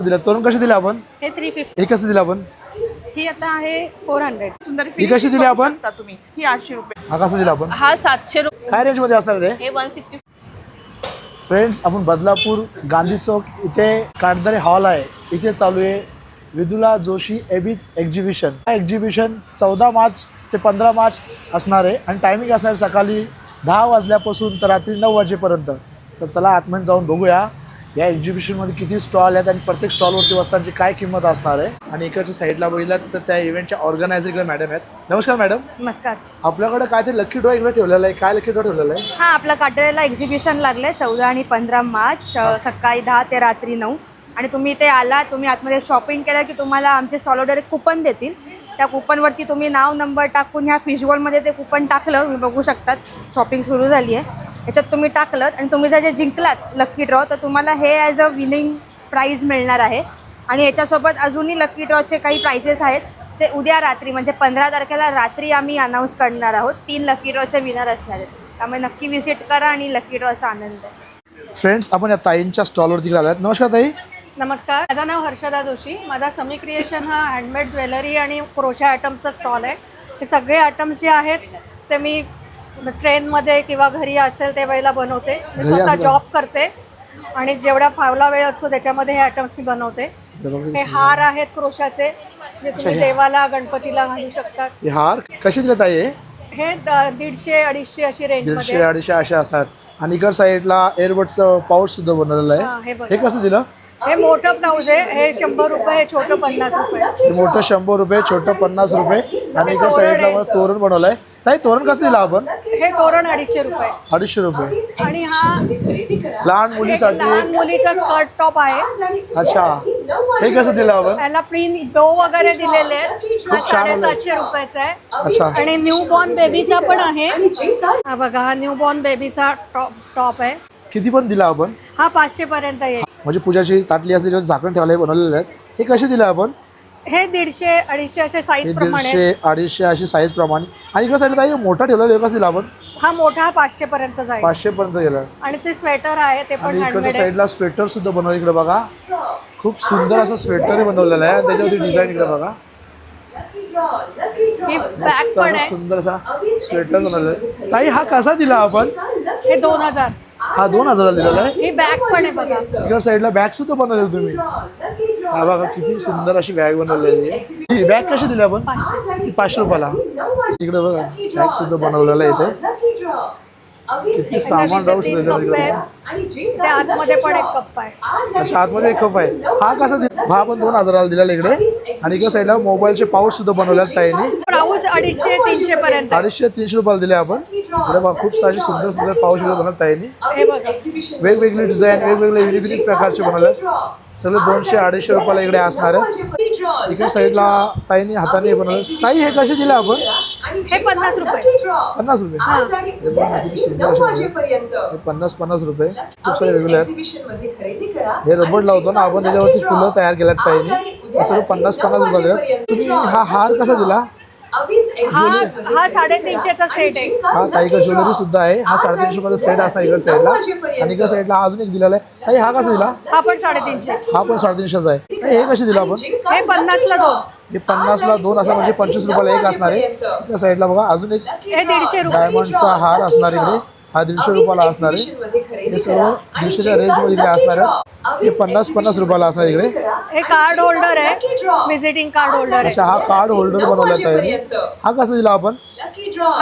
दिला. तोरण कसे दिले आपण? हे 350. हे कसं दिलं आपण? ही आता आहे 400. सुंदर ही कशी दिली आपण? तुम्ही ही 800 रुपये. हा कसं दिला आपण? हा 700 रुपये. काय रेंज मध्ये असणार ते? हे 160. फ्रेंड्स, आपण बदलापूर गांधी चौक इथे काटदरे हॉल आहे, इथे चालू आहे विदुला जोशी एबीज एक्झिबिशन. हा एक्झिबिशन 14 मार्च ते 15 मार्च असणार आहे आणि टायमिंग असणार आहे सकाळी 10 वाजल्यापासून तर रात्री 9 वाजेपर्यंत. तर चला आतमध्ये जाऊन बघूया या एक्झिबिशनमध्ये किती स्टॉल आहेत आणि प्रत्येक स्टॉलवरती वस्तूंची काय किंमत असणार आहे. आणि इकडच्या साईडला बघितलं तर त्या इव्हेंटच्या ऑर्गनायझर इकडे मॅडम आहेत. नमस्कार मॅडम. नमस्कार. आपल्याकडे काय ते लकी ड्रॉ इकडे ठेवलेलं आहे, काय लकी ड्रॉ ठेवलेलं आहे? हा आपला काटेला एक्झिबिशन लागलंय 14 आणि 15 मार्च सकाळी 10 ते रात्री 9. आणि तुम्ही इथे आला, तुम्ही आतमध्ये शॉपिंग केलं की तुम्हाला आमचे स्टॉलवर एक कुपन देतील. त्या कुपनवरती तुम्ही नाव नंबर टाकून ह्या फिशबॉलमध्ये ते कुपन टाकलं, तुम्ही बघू शकतात शॉपिंग सुरू झाली आहे. याच्यात तुम्ही टाकलं आणि तुम्ही जर जे जिंकलात लकी ड्रॉ तर तुम्हाला हे ॲज अ विनिंग प्राईज मिळणार आहे. आणि याच्यासोबत अजूनही लकी ड्रॉचे काही प्राइजेस आहेत, ते उद्या रात्री म्हणजे 15 तारखेला रात्री आम्ही अनाऊन्स करणार आहोत. 3 लकी ड्रॉचे विनर असणार आहेत, त्यामुळे नक्की व्हिजिट करा आणि लकी ड्रॉचा आनंद आहे. फ्रेंड्स, आपण या ताईंच्या स्टॉलवर तिकडे आलात. नमस्कार ताई. नमस्कार, माझं नाव हर्षदा जोशी. माझा समी क्रिएशन हा हँडमेड ज्वेलरी आणि क्रोशा आयटमचा स्टॉल आहे. हे सगळे आयटम्स जे आहेत ते मी ट्रेनमध्ये किंवा घरी असेल ते वेळेला बनवते. मी स्वतः जॉब करते आणि जेवढा फावला वेळ असतो त्याच्यामध्ये हे आयटम्स मी बनवते. हे हार आहेत क्रोशाचे, जे तुम्ही देवाला गणपतीला घालू शकतात. हे हार कसे दिले ताई? हे 150-250 अशी रेंजमध्ये. 150-250 असे असतात. आणि इकडे साईडला एअरबड्सचं पाऊच सुद्धा बनवलेलं आहे. हे कसं दिलं? हे मोठं ब्लाऊज आहे, हे 100 रुपये, हे छोटं 50 रुपये. हे मोठं 100 रुपये, छोटं 50 रुपये. आणि इकडे साईडला मला तोरण बनवलंय. ताई तोरण कसं दिलं आपण? हे तोरण 250 रुपये. 250 रुपये. आणि हा लहान मुलीसाठी लहान मुलीचा स्कर्ट टॉप आहे. अच्छा, हे कसं दिलं आपण? याला प्रिंट बो वगैरे दिलेले आहेत. हा 750 रुपयाचा आहे. अच्छा. आणि न्यू बॉर्न बेबीचा पण आहे. हा बघा, हा न्यू बॉर्न बेबीचा टॉप आहे. किती पण दिला आपण? हा 500 पर्यंत येईल. म्हणजे पूजाची ताटली असते त्याच्यावर झाकण ठेवायला बनवलेले आहेत. हे कसे दिले आपण? हे 150-250 असे साईज प्रमाणे. 150-250 अशी साईज प्रमाणे. आणि इकडे साईडला ताई मोठा ठेवलेला आहे, कसं दिला आपण? हा मोठा 500 पर्यंत जाईल. 500 पर्यंत गेला. आणि ते स्वेटर आहे, ते आणि पण इकडच्या हँडमेड आहे. साईडला स्वेटर सुद्धा बनवलं. इकडे बघा, खूप सुंदर असं स्वेटर बनवलेलं आहे. त्याच्यावरती डिझाईन इकडे बघा, ही बॅग पण आहे. सुंदर असा स्वेटर बनवलेला आहे. ताई हा कसा दिला आपण? हे 2000. हा 2000 दिलेला आहे. ही बॅग पण आहे बघा. इकडे साईडला बॅग सुद्धा बनवलेली तुम्ही. हा बघा, किती सुंदर अशी बॅग बनवलेली आहे. ही बॅग कशी दिली आपण? 500 रुपयाला. इकडे बघा, बॅग सुद्धा बनवलेला आहे इथे. किती सामान राहू शकतं. त्या आतमध्ये पण एक कप आहे. अच्छा, आतमध्ये एक कप आहे. हा कसा दिला? हा पण 2000 दिलेला इकडे. आणि इकडे साईडला मोबाईलचे पाऊच सुद्धा बनवल्यात ताईने. ब्लाऊज 250-300 पर्यंत. 250-300 रुपयाला दिले आपण. इकडे बघा, खूप सारे सुंदर सुंदर पाऊच वगैरे बनवत ताईने. हे बघा, वेगवेगळे डिझाईन, वेगवेगळे विविध प्रकारचे बनवल्यात. सगळे 200-250 रुपयाला इकडे असणार आहे. इकडे साईडला ताईने हाताने बनवलं. ताई हे कसे दिले आपण? हे 50 रुपये. 50 रुपये. किती सुंदर असे हे 50 रुपये. खूप सारे वेगवेगळे आहेत. हे रबड लावतो ना आपण, त्याच्यावरती फुलं तयार केल्यात ताईने. सगळं 50 रुपये दिले. तुम्ही हा हार कसा दिला? हा 350चा सेट आहे. हा ताईकडे ज्वेलरी सुद्धा आहे. हा 350 रुपयाचा सेट असणार इकडे साईडला. आणि इकडे साईडला अजून एक दिलेला आहे. ताई हा कसा दिला? हा पण 350. हा पण 350चा आहे. ताई हे कसे दिला आपण? हे 50 ला 2. हे 50 ला 2 असं म्हणजे 25 रुपयाला एक असणार आहे. इकडे साईडला बघा, अजून एक हे 150 रुपये. डायमंडचा हार असणार इकडे. हा 150 रुपयाला असणार आहे. हे सर्व 150च्या रेंजमध्ये इकडे असणार आहे. हे 50 रुपयाला असणार इकडे. हे कार्ड होल्डर आहे, विजिटिंग कार्ड होल्डर आहे. अच्छा, हा कार्ड होल्डर बनवला आहे. हा कसा दिला आपण? हा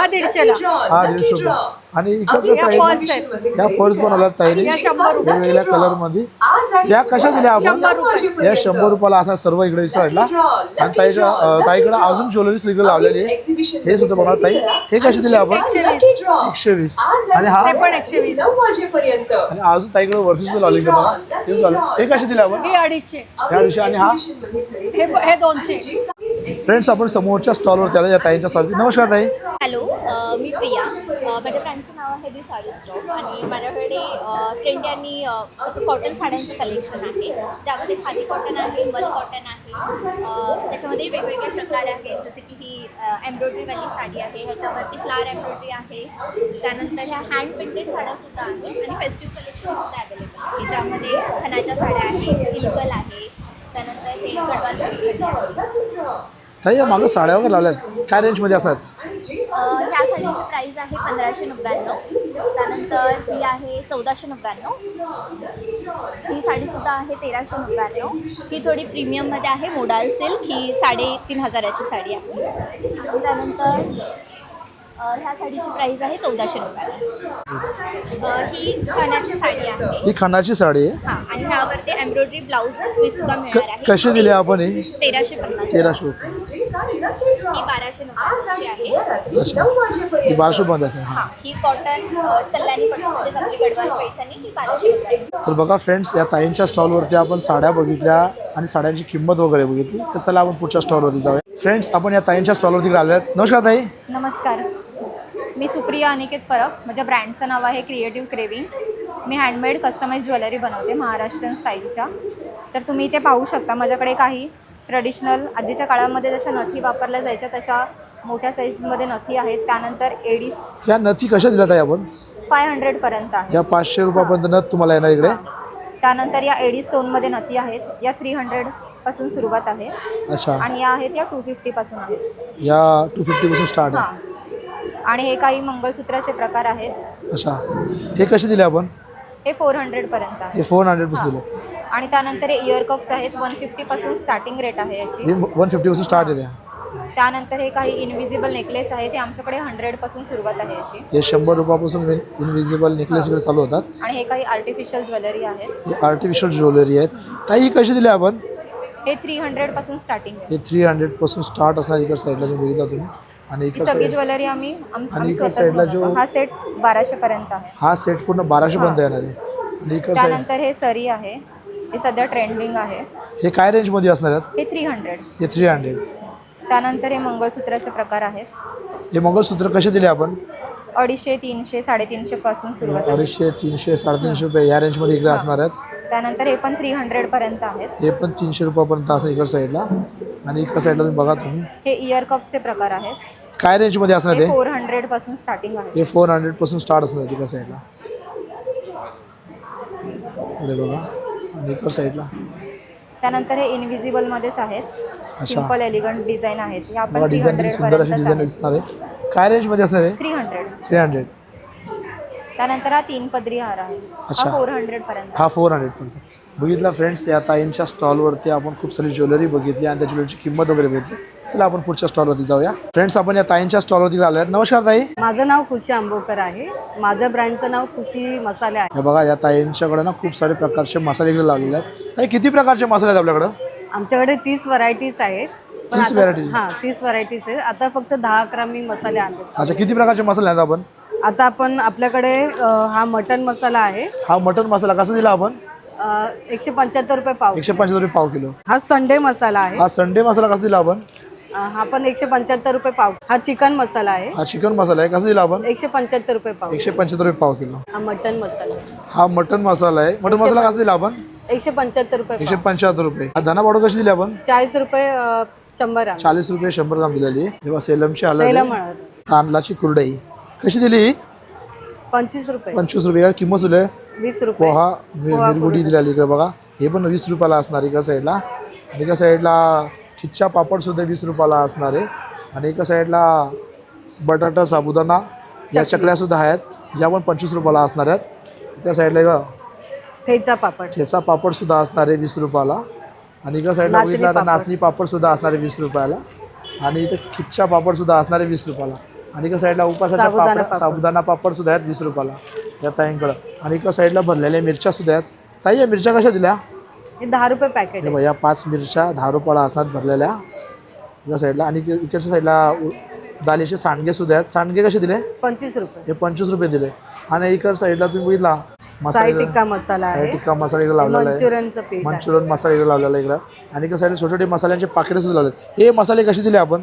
150 ला. हा 150 रुपये. आणि इकडच्या साईड या पर्स बनवल्यात ताईने वेगवेगळ्या कलर मध्ये. या कशा दिल्या आपण? या 100 रुपयाला असणार सर्व इकडे साईडला. आणि ताईकडे अजून ज्वेलरीज इकडे लावलेली आहे. हे सुद्धा बनवत ताई. हे कसे दिले आपण? 120. आणि हा हे पण 120. आणि अजून ताईकडे वरती सुद्धा लावले बघा. तेच लावले. हे कसे दिले आपण? हे 250. या दिवशी. आणि हा हे 200. फ्रेंड्स, आपण समोरच्या स्टॉलवर त्याला या ताईंच्या साथी. नमस्कार ताई. हॅलो, मी प्रिया. माझ्या ब्रँडचं नाव आहे दी साडी स्टॉक. आणि माझ्याकडे ट्रेंडी आणि असं कॉटन साड्यांचं कलेक्शन आहे, ज्यामध्ये खादी कॉटन आहे, मल कॉटन आहे. त्याच्यामध्ये वेगवेगळे प्रकार आहेत, जसे की ही एम्ब्रॉयडरीवाली साडी आहे, ह्याच्यावरती फ्लावर एम्ब्रॉयडरी आहे. त्यानंतर ह्या हँड पेंटेड साड्यासुद्धा आहेत. आणि फेस्टिव्ह कलेक्शनसुद्धा अवेलेबल आहे, ज्यामध्ये खणाच्या साड्या आहेत, हिलकल आहे, आहे गडवाल साडी आहे. ताई या मागं साड्या वगैरे लावल्यात, काय रेंजमध्ये असतात? ह्या साडीची प्राईस आहे 1599. त्यानंतर ही आहे 1499. ही साडीसुद्धा आहे 1399. ही थोडी प्रीमियममध्ये आहे, मोडाल सिल्क. ही 3500ची साडी आहे. आणि त्यानंतर ह्या साडीची प्राईस आहे 1499. ही खणाची साडी आहे. ही खणाची साडी आहे. हां, आणि ह्यावरती एम्ब्रॉयडरी ब्लाऊज सुद्धा मिळणार आहे. कशी दिली आपण ही? 1350. 1300 रुपये. ही 1299ची आहे. अच्छा, ही 1200 बंद असेल. हां, ही कॉटन कल्याणी पट्टीमध्ये आपली गडवाल पैठणी ही 1200. तर बघा फ्रेंड्स, या ताईंच्या स्टॉलवरती आपण साड्या बघितल्या आणि साड्यांची किंमत वगैरे बघितली. तर चला आपण पुढच्या स्टॉलवरती जाऊया. फ्रेंड्स, आपण या ताईंच्या स्टॉलवरती आले आहेत. नमस्कार ताई. नमस्कार, मी सुप्रिया अनिकेत परब. माझ्या ब्रँडचं नाव आहे क्रिएटिव्ह क्रेविंग्स. मी हँडमेड कस्टमाइज ज्वेलरी बनवते महाराष्ट्रीयन स्टाईलच्या. तर तुम्ही इथे पाहू शकता माझ्याकडे काही ट्रेडिशनल आजीच्या काळामध्ये जशा नथी वापरल्या जायच्या तशा मोठ्या साईजमध्ये नथी आहेत. त्यानंतर एडीस या नथी कशा दिल्या ताई आपण? 500पर्यंत आहे. या 500 रुपयापर्यंत नथ तुम्हाला येणार इकडे. त्यानंतर या एडी स्टोनमध्ये नथी आहेत. या 300पासून सुरुवात आहे. अच्छा, आणि या आहेत या 250पासून आहेत. या 250 पासून स्टार्ट आहे. हां, आणि हे काही मंगळसूत्राचे प्रकार आहेत. अच्छा, हे कसे दिले आपण? हे 400पर्यंत आहे. हे 400 पासून दिले. आणि त्यानंतर हे इयर कप्स आहेत. 150पासून स्टार्टिंग रेट आहे याची. हे 150 पासून स्टार्ट येते. त्यानंतर हे काही इनविजिबल नेकलेस आहेत. हे आमच्याकडे 100पासून सुरुवात आहे याची. हे 100 रुपयापासून इनविजिबल नेकलेस इकडे चालू होतात. आणि हे काही आर्टिफिशियल ज्वेलरी आहेत. हे आर्टिफिशियल ज्वेलरी आहेत. ताई ही कशी दिली आपण? हे 300पासून स्टार्टिंग आहे. हे 300 पासून स्टार्ट असणार. इकडे साईडला तुम्ही बघितला तुम्ही. आणि ही इकडे सगळी ज्वेलरी आम्ही आणि इकडे स्वतःच साईडला बनवतो. जो- हा सेट 1200पर्यंत आहे. हा सेट पूर्ण 1200 पर्यंत येणार आहे. आणि इकडे साईड त्यानंतर हे सरी आहे. हे सध्या ट्रेंडिंग आहे. हे काय रेंजमध्ये असणार आहेत? हे 300. हे 300. त्यानंतर हे मंगळसूत्राचे प्रकार आहेत. हे मंगळसूत्र कसे दिले आपण? 250, 300, 350पासून सुरुवात आहे. 250, 300, 350 रुपये या रेंजमध्ये इकडे असणार आहेत. त्यानंतर हे पण 300पर्यंत आहेत. हे पण 300 रुपयापर्यंत असणार इकडे साईडला. आणि इकडे साईडला तुम्ही बघा तुम्ही हे इयर कप्सचे प्रकार आहेत. काय रेंजमध्ये असणार हे ते? 400पासून स्टार्टिंग आहे. हे 400 पासून स्टार्ट असणार तिकडे साईडला. पुढे बघा आणि इकडे साईडला त्यानंतर हे इनविजिबल मध्येच आहेत. अच्छा. सिंपल एलिगंट डिझाईन आहेत. हे बघा आपण डिझाईन 300 सुंदर अशी डिझाईन पर्यंत असणार आहे. काय रेंजमध्ये असणार आहे? 300. 300. त्यानंतर हा 3 पदरी हार आहे. अच्छा. हा 400 पर्यंत. हा 400 पर्यंत. बघितला फ्रेंड्स, या ताईंच्या स्टॉलवरती आपण खूप सारी ज्वेलरी बघितली आणि त्या ज्वेलरीची किंमत वगैरे बघितली. चला आपण पुढच्या स्टॉलवरती जाऊया. फ्रेंड्स, आपण या ताईंच्या स्टॉलवरती आले आहेत. नमस्कार ताई. माझं नाव खुशी आंबोकर आहे. माझ्या ब्रँडचं नाव खुशी मसाले आहे. हे बघा, या ताईंच्याकडे ना खूप सारे प्रकारचे मसाले इकडे लावलेले आहेत. ताई किती प्रकारचे मसाले आहेत आपल्याकडं? आमच्याकडे 30 व्हरायटीज आहेत. 30 varieties? हां, 30 व्हरायटीज आहेत. आता फक्त 10-11 मी मसाले आणले. अच्छा, किती प्रकारचे मसाले आहेत आपण? आता आपण आपल्याकडे हा मटन मसाला आहे. हा मटन मसाला कसा दिला आपण? 175 रुपये पाव. 175 रुपये पाव किलो. हा संडे मसाला आहे. हा संडे मसाला कसा दिला आपण? हा पण 175 रुपये पाव. हा चिकन मसाला आहे. हा चिकन मसाला आहे, कसा दिला आपण? 175 रुपये पाव. 175 रुपये पाव किलो. हा मटन मसाला हा मटन मसाला आहे. मटन मसाला कसा दिला आपण? 175 रुपये पाव. 175 रुपये. हा धना पावडर कशी दिली आपण? 40 रुपये 100 ग्राम. 40 रुपये 100 ग्राम दिलेली आहे. तेव्हा सेलमची हळद सेलम आहे. हळद तांदळाची कुरडई कशी दिली? 25 रुपये. 25 रुपये. किंमत सुले 20 रुपये. पोहा मिरगुडी दिलेली इकडे बघा. हे पण 20 रुपयाला असणार इकडे साईडला. आणि एका साईडला खिच्चा पापड सुद्धा 20 रुपयाला असणार आहे. आणि एका साईडला बटाटा साबुदाणा या चकल्या सुद्धा आहेत. या पण 25 रुपयाला असणार आहेत. त्या साईडला एक ठेचा पापड. ठेचा पापड सुद्धा असणार आहे 20 रुपयाला. आणि इकडे साईडला नाचणी बघितलं तर पापड. नाचणी पापड सुद्धा असणार आहे 20 रुपयाला. आणि इथे खिच्चा पापड सुद्धा असणार आहे 20 रुपयाला. आणि एका साईडला उपासाचा साबुदाणा पापड पापड. साबुदाणा पापड सुद्धा आहेत 20 रुपयाला या ताईंकडं. आणि एका साईडला भरलेल्या मिरच्या सुद्धा आहेत. ताई या मिरच्या कशा दिल्या? हे 10 रुपये पॅकेट हे आहे. बघा, या 5 मिरच्या 10 रुपयाला असतात भरलेल्या या साईडला. आणि इकडच्या साईडला दालीचे सांडगे सुद्धा आहेत. सांडगे कसे दिले? 25 रुपये. हे 25 रुपये दिले. आणि इकडच्या साईडला तुम्ही बघितला साई टिक्का मसाला साई आहे. टिक्का मसाला इकडे लावलेला आहे. मंचुरियनचं पीठ आहे. मंचुरियन मसाला इकडे लावलेला आहे इकडं. आणि इकडे साईडला छोटे छोटे मसाल्यांचे पाकिटे सुद्धा लावलेत. हे मसाले कसे दिले आपण?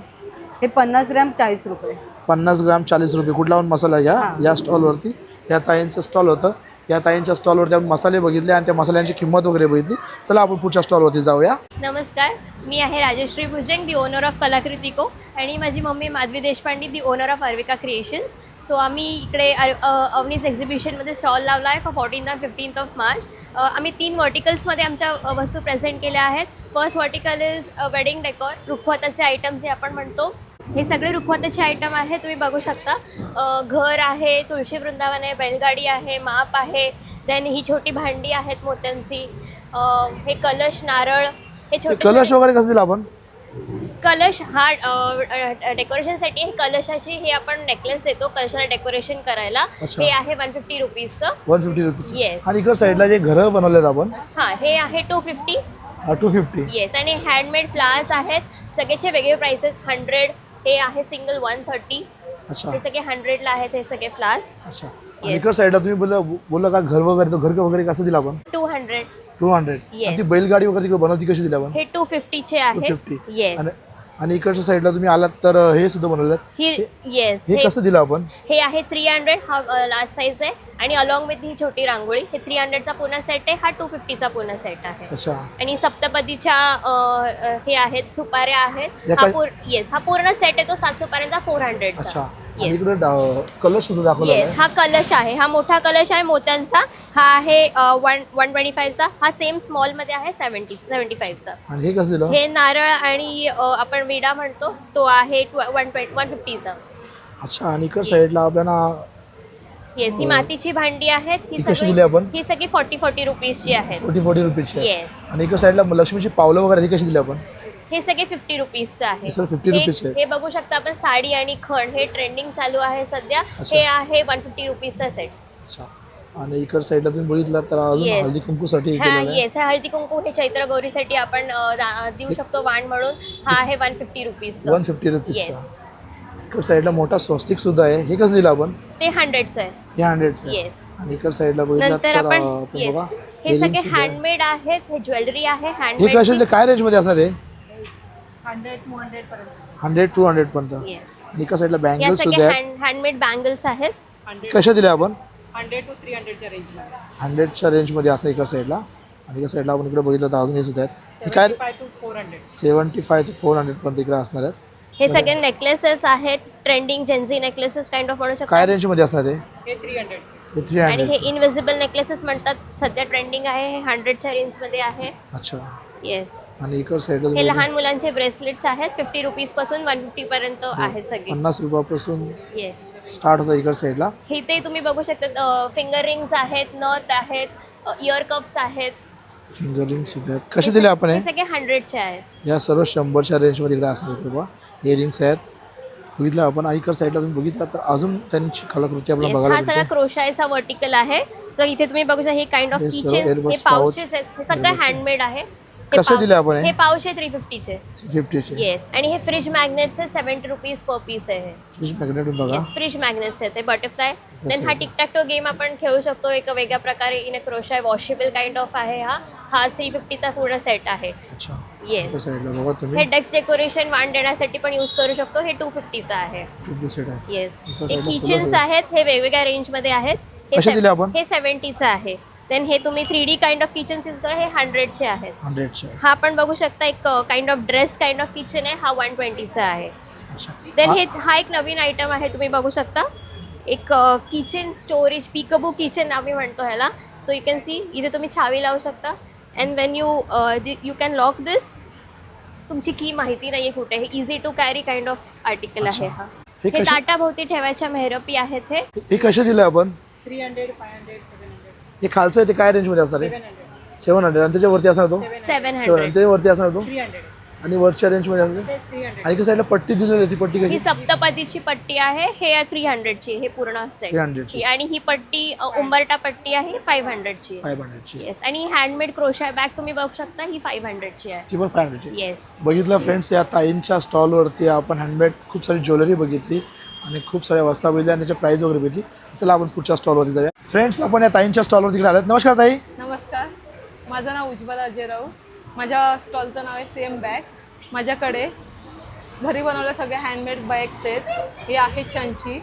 हे 50 ग्रॅम 40 रुपये. 50 ग्राम 40 रुपये. कुठला पण मसाला घ्या. या स्टॉलवरती या ताईंचं स्टॉल होतं. या ताईंच्या स्टॉलवरती आपण मसाले बघितले आणि त्या मसाल्यांची किंमत वगैरे बघितली. चला आपण पुढच्या स्टॉलवरती जाऊया. नमस्कार, मी आहे Rajashree Bhujang, the owner of Kalakruti co, आणि माझी mummy Madhavi Deshpande, the owner of Arvika creations. So आम्ही इकडे अवनीस एक्झिबिशनमध्ये स्टॉल लावला आहे for 14th and 15th of March. आम्ही 3 वर्टिकल्समध्ये आमच्या वस्तू प्रेझेंट केल्या आहेत. First vertical is wedding decor, रुखवताचे आयटम जे आपण म्हणतो. हे सगळे रुखवताचे आयटम आहे, तुम्ही बघू शकता. घर आहे, तुळशी वृंदावन आहे, बैलगाडी आहे, माप आहे, देन ही छोटी भांडी आहेत मोत्यांची, हे कलश, नारळ, हे छोटे कलश वगैरे कसं दिला आपण? कलश हा डेकोरेशनसाठी, हे कलशाची हे आपण नेकलेस देतो कलशाला डेकोरेशन करायला. अच्छा. हे आहे 150 रुपीजचं. 150 रुपीज. Yes. आणि इकडे साईडला जे घरं बनवलेत आपण हां, हे आहे 250. 250. येस. आणि हँडमेड फ्लावर्स आहेत, सगळेचे वेगळे प्राइसेस. 100 हे आहे सिंगल 130. अच्छा हे सगळे 100ला आहेत हे सगळे फ्लावर्स. अच्छा. आणि इकडे साईडला तुम्ही बोलला का घर वगैरे, तो घर वगैरे कसं दिला आपण? 200. 200. Yes. आणि ती बैलगाडी वगैरे तिकडे बनवती कशी दिली आपण? हे 250चे आहे. 250. येस. आणि इकडच्या साईडला तुम्ही आलात तर हे सुद्धा बनवलं. ही येस. हे कसं दिलं आपण? हे आहे 300, हा लार्ज साईज आहे. आणि अलॉंग विथ ही छोटी रांगोळी, हे 300चा पूर्ण सेट आहे. हा 250चा पूर्ण सेट आहे. अच्छा. आणि सप्तपदीच्या हे आहेत, सुपाऱ्या आहेत. या हा काय- येस, हा पूर्ण सेट आहे तो 7 सुपाऱ्यांचा 400चा. अच्छा. आणि येस. इकडे कलश सुद्धा दाखवला येस, हा कलश आहे, हा मोठा कलश आहे मोत्यांचा. हा आहे 125चा. हा सेम स्मॉलमध्ये आहे 75चा. आणि हे कसं दिलं? हे नारळ आणि आपण विडा म्हणतो तो आहे 150चा. अच्छा. आणि इकडे साईडला आपल्याला येस, ही मातीची भांडी आहेत. ही कशी दिली आपण? ही सगळी 40 रुपीजची आहेत. 40 रुपीजची. येस. आणि इकडे साईडला लक्ष्मीची पावलं वगैरे ती कशी दिली आपण? हे सगळे 50 रुपीजचं आहे. हे सगळे 50 रुपीजचे आहेत. हे बघू शकता आपण, साडी आणि खण हे ट्रेंडिंग चालू आहे सध्या. अच्छा. हे आहे 150 रुपीजचा सेट. अच्छा. आणि इकडे साईडला तुम्ही बघितलं तर अजून Yes. हळदी कुंकूसाठी हा केलेलं आहे. येस, हा हळदी कुंकू हे चैत्र गौरीसाठी आपण देऊ शकतो वाण म्हणून. हा आहे 150 रुपीजचा. 150 रुपीजचा. येस. इकडे साईडला मोठा स्वस्तिक सुद्धा आहे. हे कसं दिलं आपण? ते 100चं आहे. हे 100चं आहे. येस. आणि इकडे साईडला बघितलं नंतर तर आपण आपण येस, बघा हे earrings सगळे सुद्धा आहे. हँडमेड आहेत. हे ज्वेलरी आहे हे हँडमेड. कशाचे काय रेंज मध्ये असणार? हे 100-200 पर्यंत. 100-200 पर्यंत. येस. आणि इकडे साईडला या बँगल्स सुद्धा सगळ्या आहेत. हँडमेड बँगल्स आहेत. कशा दिल्या आपण? 100 to 300च्या रेंजमध्ये. 100च्या रेंजमध्ये असं इकडे साईडला. आणि इकडे साईडला आपण इकडे बघितलं तर अजून हे सुद्धा आहेत. हे काय? 75 to 400. 75 ते 400 पर्यंत इकडे असणार आहेत. हे सगळे नेकलेसेस आहेत, trending Gen Z necklaces kind of म्हणू शकतो. काय रेंजमध्ये असणार ते? हे 300. हे आणि 300. हे इनविजिबल नेकलेसेस म्हणतात, सध्या ट्रेंडिंग आहे. हे 100च्या रेंजमध्ये आहे. अच्छा. येस. आणि इकडे साईडला हे लहान मुलांचे ब्रेसलेट्स आहेत. 50 रुपीजपासून 150 पर्यंत आहेत सगळे. 50 रुपयापासून येस. स्टार्ट होतं इकडे साईडला. हे ते तुम्ही बघू शकता, फिंगर रिंग्स आहेत, नथ आहेत, इयर कप्स आहेत. फिंगर रिंग सुद्धा आहेत. कसे दिले आपण हे? हे सगळे 100चे आहेत. या सर्व 100च्या रेंजमध्ये इकडे असणार आहेत बाबा. इयरिंग्स आहेत बघितलं आपण. आणि इकडे साईडला तुम्ही बघितलं तर अजून त्यांची कलाकृती आपल्याला येस, बघायला हा सगळा मिळते. क्रोशाचा वर्टिकल आहे. तर इथे तुम्ही बघू शकता हे काइंड ऑफ हे किचन्स, सर्व हे earbuds, पाउचेस आहेत. हे सगळं earbuds. हँडमेड आहे. कसे दिले आपण हे? हे पाउच आहे 350चे. 50चे. येस. आणि हे फ्रिज मॅग्नेट्स आहे, 70 रुपीज पर पीस आहे. फ्रीज मॅग्नेट बघा. येस, फ्रिज मॅग्नेट्स आहे ते बटरफ्लाय. देन हा टिकटॅक्टो गेम आपण खेळू शकतो एक वेगळ्या प्रकारे. In crochet washable kind of आहे. हा 350चा पूर्ण सेट आहे. अच्छा. येस. इकडे साईडला बघा हे तुम्ही. डेस्क डेकोरेशन वाण देण्यासाठी पण यूज करू शकतो. हे 250चा आहे. 50 सेट आहे. येस. इकडे हे साईडला किचन्स फुलं आहेत, हे वेगवेगळ्या रेंजमध्ये आहेत. कसे दिले आपण? हे 70चं आहे. देन हे तुम्ही 3D kind of kitchens use करा. हे 100चे आहेत. 100चे आहे. हा आपण बघू शकता एक kind of dress kind of kitchen आहे. हा 120चा आहे. अच्छा. देन हा एक नवीन आयटम आहे, तुम्ही बघू शकता. एक किचन स्टोरेज, पिकअबू किचन आम्ही म्हणतो ह्याला. सो यू कॅन सी, इथे तुम्ही छावी लावू शकता. And when you can lock this. तुमची की माहिती नाही आहे कुठे. हे easy to carry kind of article आहे हा. हे हे कशा- ताटाभोवती ठेवायच्या मेहरपी आहेत. हे कसे दिले आपण? 300, 500, 700. हे खालचं आहे ते काय रेंजमध्ये असणार आहे? 700. 700. आणि त्याच्यावरती असणार तो? 700. 700. त्याच्यावरती असणार तो? 300. आणि वरच्या रेंजमध्ये असणार? ते 300. आणि इकडे साईडला पट्टी दिलेली आहे. ती पट्टी ही कशी? सप्तपदीची पट्टी आहे. हे 300ची हे पूर्ण 300 ची. सेट. आणि ही पट्टी उंबरटा पट्टी आहे 500ची. 500ची. येस. आणि हँडमेड क्रोशा बॅग तुम्ही बघू शकता, ही 500ची आहे. ती पण 500ची. येस. बघितलं फ्रेंड्स, या ताईंच्या स्टॉलवरती आपण हँडमेड खूप सारी ज्वेलरी बघितली आणि खूप साऱ्या वस्ता बघितल्या आणि त्याच्या प्राईज वगैरे बघितली. चला आपण पुढच्या स्टॉलवरती जाऊया. फ्रेंड्स, आपण या ताईंच्या स्टॉलवरती इकडे आल्यात. नमस्कार ताई. नमस्कार, माझं नाव उज्ज्वला अजयराव. माझ्या स्टॉलचं नाव आहे सेम बॅग्स. माझ्याकडे घरी बनवल्या सगळ्या हँडमेड बॅग्स आहेत. हे आहे चंची.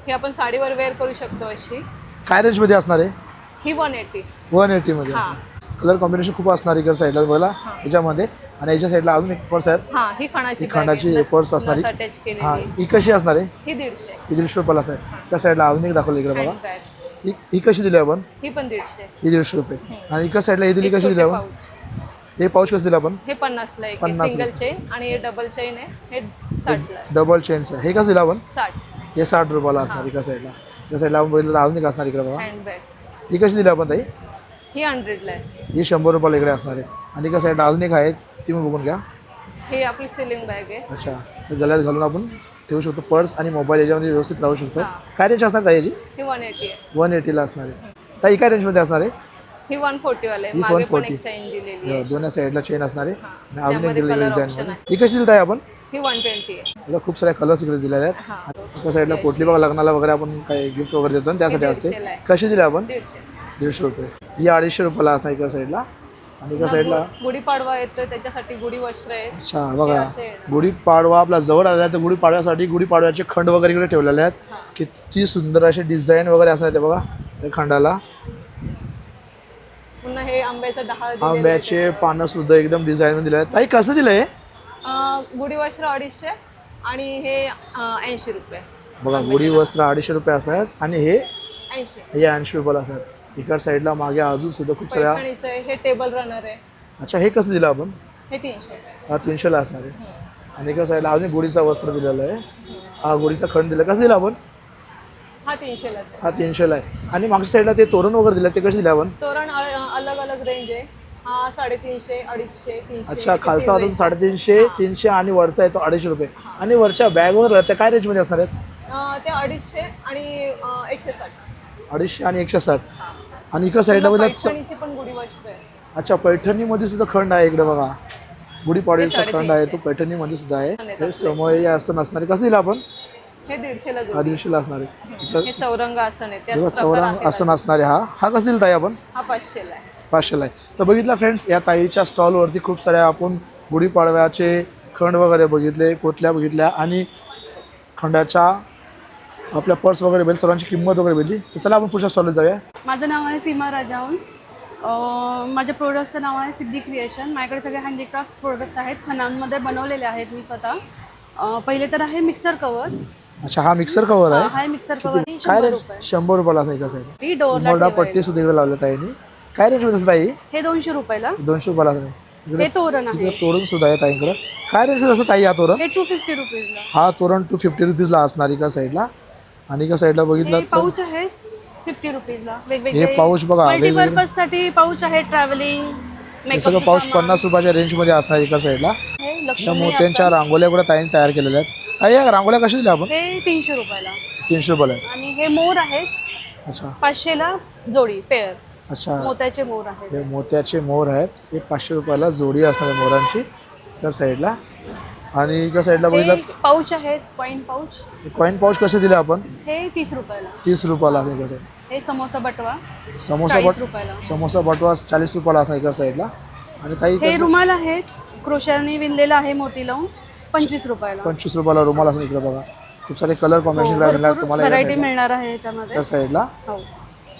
हे आपण साडीवर वेअर करू शकतो अशी. काय रेंजमध्ये असणार आहे? ही 180. 180 मध्ये हां कलर कॉम्बिनेशन खूप असणार इकडे साईडला बघा याच्यामध्ये. आणि याच्या साईडला अजून एक पर्स आहेत, हां ही खणाची ही खणाची पर्स असणारी. अटॅच हा केलेली. ही कशी असणार आहे? ही 150. ही 150 रुपयाला असणार. त्या साईडला अजून एक दाखवलं इकडे बघा. Handbag. ही कशी दिली आपण? ही पण 150. ही 150 रुपये. आणि इकडे साईडला ही दिली एक कशी दिली छोटे आपण? pouch. हे पाऊच कसं दिलं आपण? हे 50 ला एक 50 सिंगल चेन आणि हे डबल चेन आहे हे 60 ला. डबल चेनचं हे कसं दिलं आपण? 60. हे 60 रुपयाला असणार इकडे साईडला. त्या साईडला आपण बघितलं तर अजून एक असणार इकडे बघा. हँडबॅग ही कशी दिली आपण ताई? ही 100 ला आहे. ही 100 रुपयाला इकडे असणार आहे. आणि इकडे साईडला अजून एक आहे ती मी बघून घ्या. हे आपली सिलिंग बॅग आहे. अच्छा, तर गळ्यात घालून आपण ठेवू शकतो. पर्स आणि मोबाईल याच्यामध्ये व्यवस्थित राहू शकतो. काय रेंज असणार ताई याची? ही 180 आहे. 180ला असणार आहे. ताई काय रेंजमध्ये असणार आहे? ही 140 वाले ही मागे पण 140. एक चेन दिलेली आहे. दोन्ही साईडला चेन असणार आहे. आणि अजून एक त्यामध्ये दिलेली color डिझाईन option मध्ये. आहे. ही कशी दिली ताई आपण? ही 120 आहे. मला खूप साऱ्या कलर्स इकडे दिलेले आहेत. हां त्या साईडला पोटली बघा लग्नाला वगैरे आपण काही गिफ्ट वगैरे देतो ना त्यासाठी असते. 150 ला आहे. कशी दिली आपण? 150. 150 रुपये. ही 250 रुपयाला असणार इकडे साईडला. आणि इकडे साईडला गुढीपाडवा येतो त्याच्यासाठी गुढी वस्त्र आहे. अच्छा बघा हे असे आहे. गुढीपाडवा आपला जवळ आला आहे तर गुढीपाडव्यासाठी गुढीपाडव्याचे खंड वगैरे इकडे ठेवलेले आहेत. किती सुंदर असे डिझाईन वगैरे असणार ते बघा त्या खंडाला. पुन्हा हे आंब्याचं डहाळ दिलेलं आहे. आंब्याचे पानं सुद्धा एकदम डिझाईन दिले आहेत. ताई कसं दिलंय? गुढी वस्त्र 250 आणि हे 80 रुपये. बघा गुढी वस्त्र 250 रुपये असतात आणि हे 80. 80 रुपयाला असतात. इकडच्या साईडला मागे अजून सुद्धा खूप साऱ्या. पैठणीचं आहे हे टेबल रनर आहे. अच्छा हे कसं दिलं आपण? हे 300. हा 300ला असणार आहे. आणि इकडच्या साईडला अजून गुढीचा वस्त्र दिलेलं आहे. हा गुढीचा खंड दिला. कसं दिला आपण? हा 300 लाच आहे. हा 300ला आहे. आणि मागच्या साईडला ते तोरण वगैरे दिलं ते कसे दिले आपण? तोरण अलग अलग रेंज आहे. हा 350, 250, 300. अच्छा खालचा होता तो 350, 300 आणि वरचा आहे तो 250 रुपये. आणि वरच्या बॅगवर त्या काय रेंजमध्ये असणार आहेत? ते 250 आणि 160. 250 आणि 160. आणि इकडं साईडला बघा. पैठणीची पण गुढी वस्त्र आहे. अच्छा पैठणीमध्ये सुद्धा खंड आहे इकडे बघा. गुढीपाडव्याचा हे खंड आहे तो पैठणीमध्ये सुद्धा आहे. हे समोर असं नसणार आहे. कसं दिलं आपण? हे 150 ला हा 150ला असणार आहे. हे चौरंग आसन आहे त्यात तेव्हा प्रकार चौरंग आहे. असं नसणार आहे. हा कसं दिलं ताई आपण? हा 500 ला आहे. 500ला आहे. तर बघितलं फ्रेंड्स या ताईच्या स्टॉलवरती खूप साऱ्या आपण गुढीपाडव्याचे खंड वगैरे बघितले, पोटल्या बघितल्या आणि खंडाच्या आपल्या पर्स वगैरे बघितली, सर्वांची किंमत वगैरे बघितली. तर चला आपण पुढच्या स्टॉलला जाऊया. माझं नाव आहे सीमा राजाऊन. माझ्या प्रोडक्टचं नाव आहे सिद्धी क्रिएशन. माझ्याकडे सगळे हँडीक्राफ्ट प्रोडक्ट्स आहेत, खणांमध्ये बनवलेले आहेत मी स्वतः. पहिले तर आहे मिक्सर कवर. अच्छा हा मिक्सर कवर आहे. हा मिक्सर कवर काय 100 रेंज? रुपये. 100 रुपयाला असं इकडे साईड. ही डोअरला मोडा ठेवायला. पट्टी सुद्धा इकडे लावल्या ताईने. काय रेंज मध्ये असं ताई? हे 200 रुपयाला. 200 रुपयाला असं इकडे. हे तोरण आहे. इकडे तोरण सुद्धा आहे ताईंकडे. काय रेंज असं ताई या तोरण? हे 250 रुपीजला. हा तोरण 250 रुपीजला असणार इकडे साईडला. आणि इकडे साईडला बघितलं हे तर पाऊच आहे 50 रुपीजला. हे वेगवेगळे पाऊच बघा वेगवेगळे. मल्टीपर्पज साठी पाऊच आहे. ट्रॅव्हलिंग हे सगळं पाऊच 50 रुपयाच्या रेंजमध्ये असणार इकडे साईडला. हे त्या लक्ष्मी मोत्यांच्या रांगोळ्या కూడా ताईने तयार केलेल्या आहेत. ताई या रांगोळ्या कशा दिल्या आपण? हे 300 रुपयाला. 300 रुपयाला आहे. आणि हे मोर आहेत अच्छा 500 ला जोडी पेअर. अच्छा मोत्याचे मोर आहेत. हे मोत्याचे मोर आहेत. हे 500 रुपयाला जोडी असणार आहे मोरांची त्या साईडला. आणि त्या साईडला हे बघितलं पाऊच आहेत कॉईन पाऊच. कॉईन पाऊच कसे दिले आपण? हे 30 रुपयाला. 30 रुपयाला असणार इकडे. हे समोसा बटवा समोसा 40 रुपयाला. समोसा बटवा 40 रुपयाला असणार इकडे साईडला. आणि काही हे रुमाल आहेत क्रोशाने विणलेला आहे मोती लावून 25 रुपयाला. 25 रुपयाला रुमाल असणार इकडे बघा. खूप सारे कलर कॉम्बिनेशन मिळणार तुम्हाला या व्हरायटी साईडला. मिळणार आहे याच्यामध्ये. त्या साईडला. हो.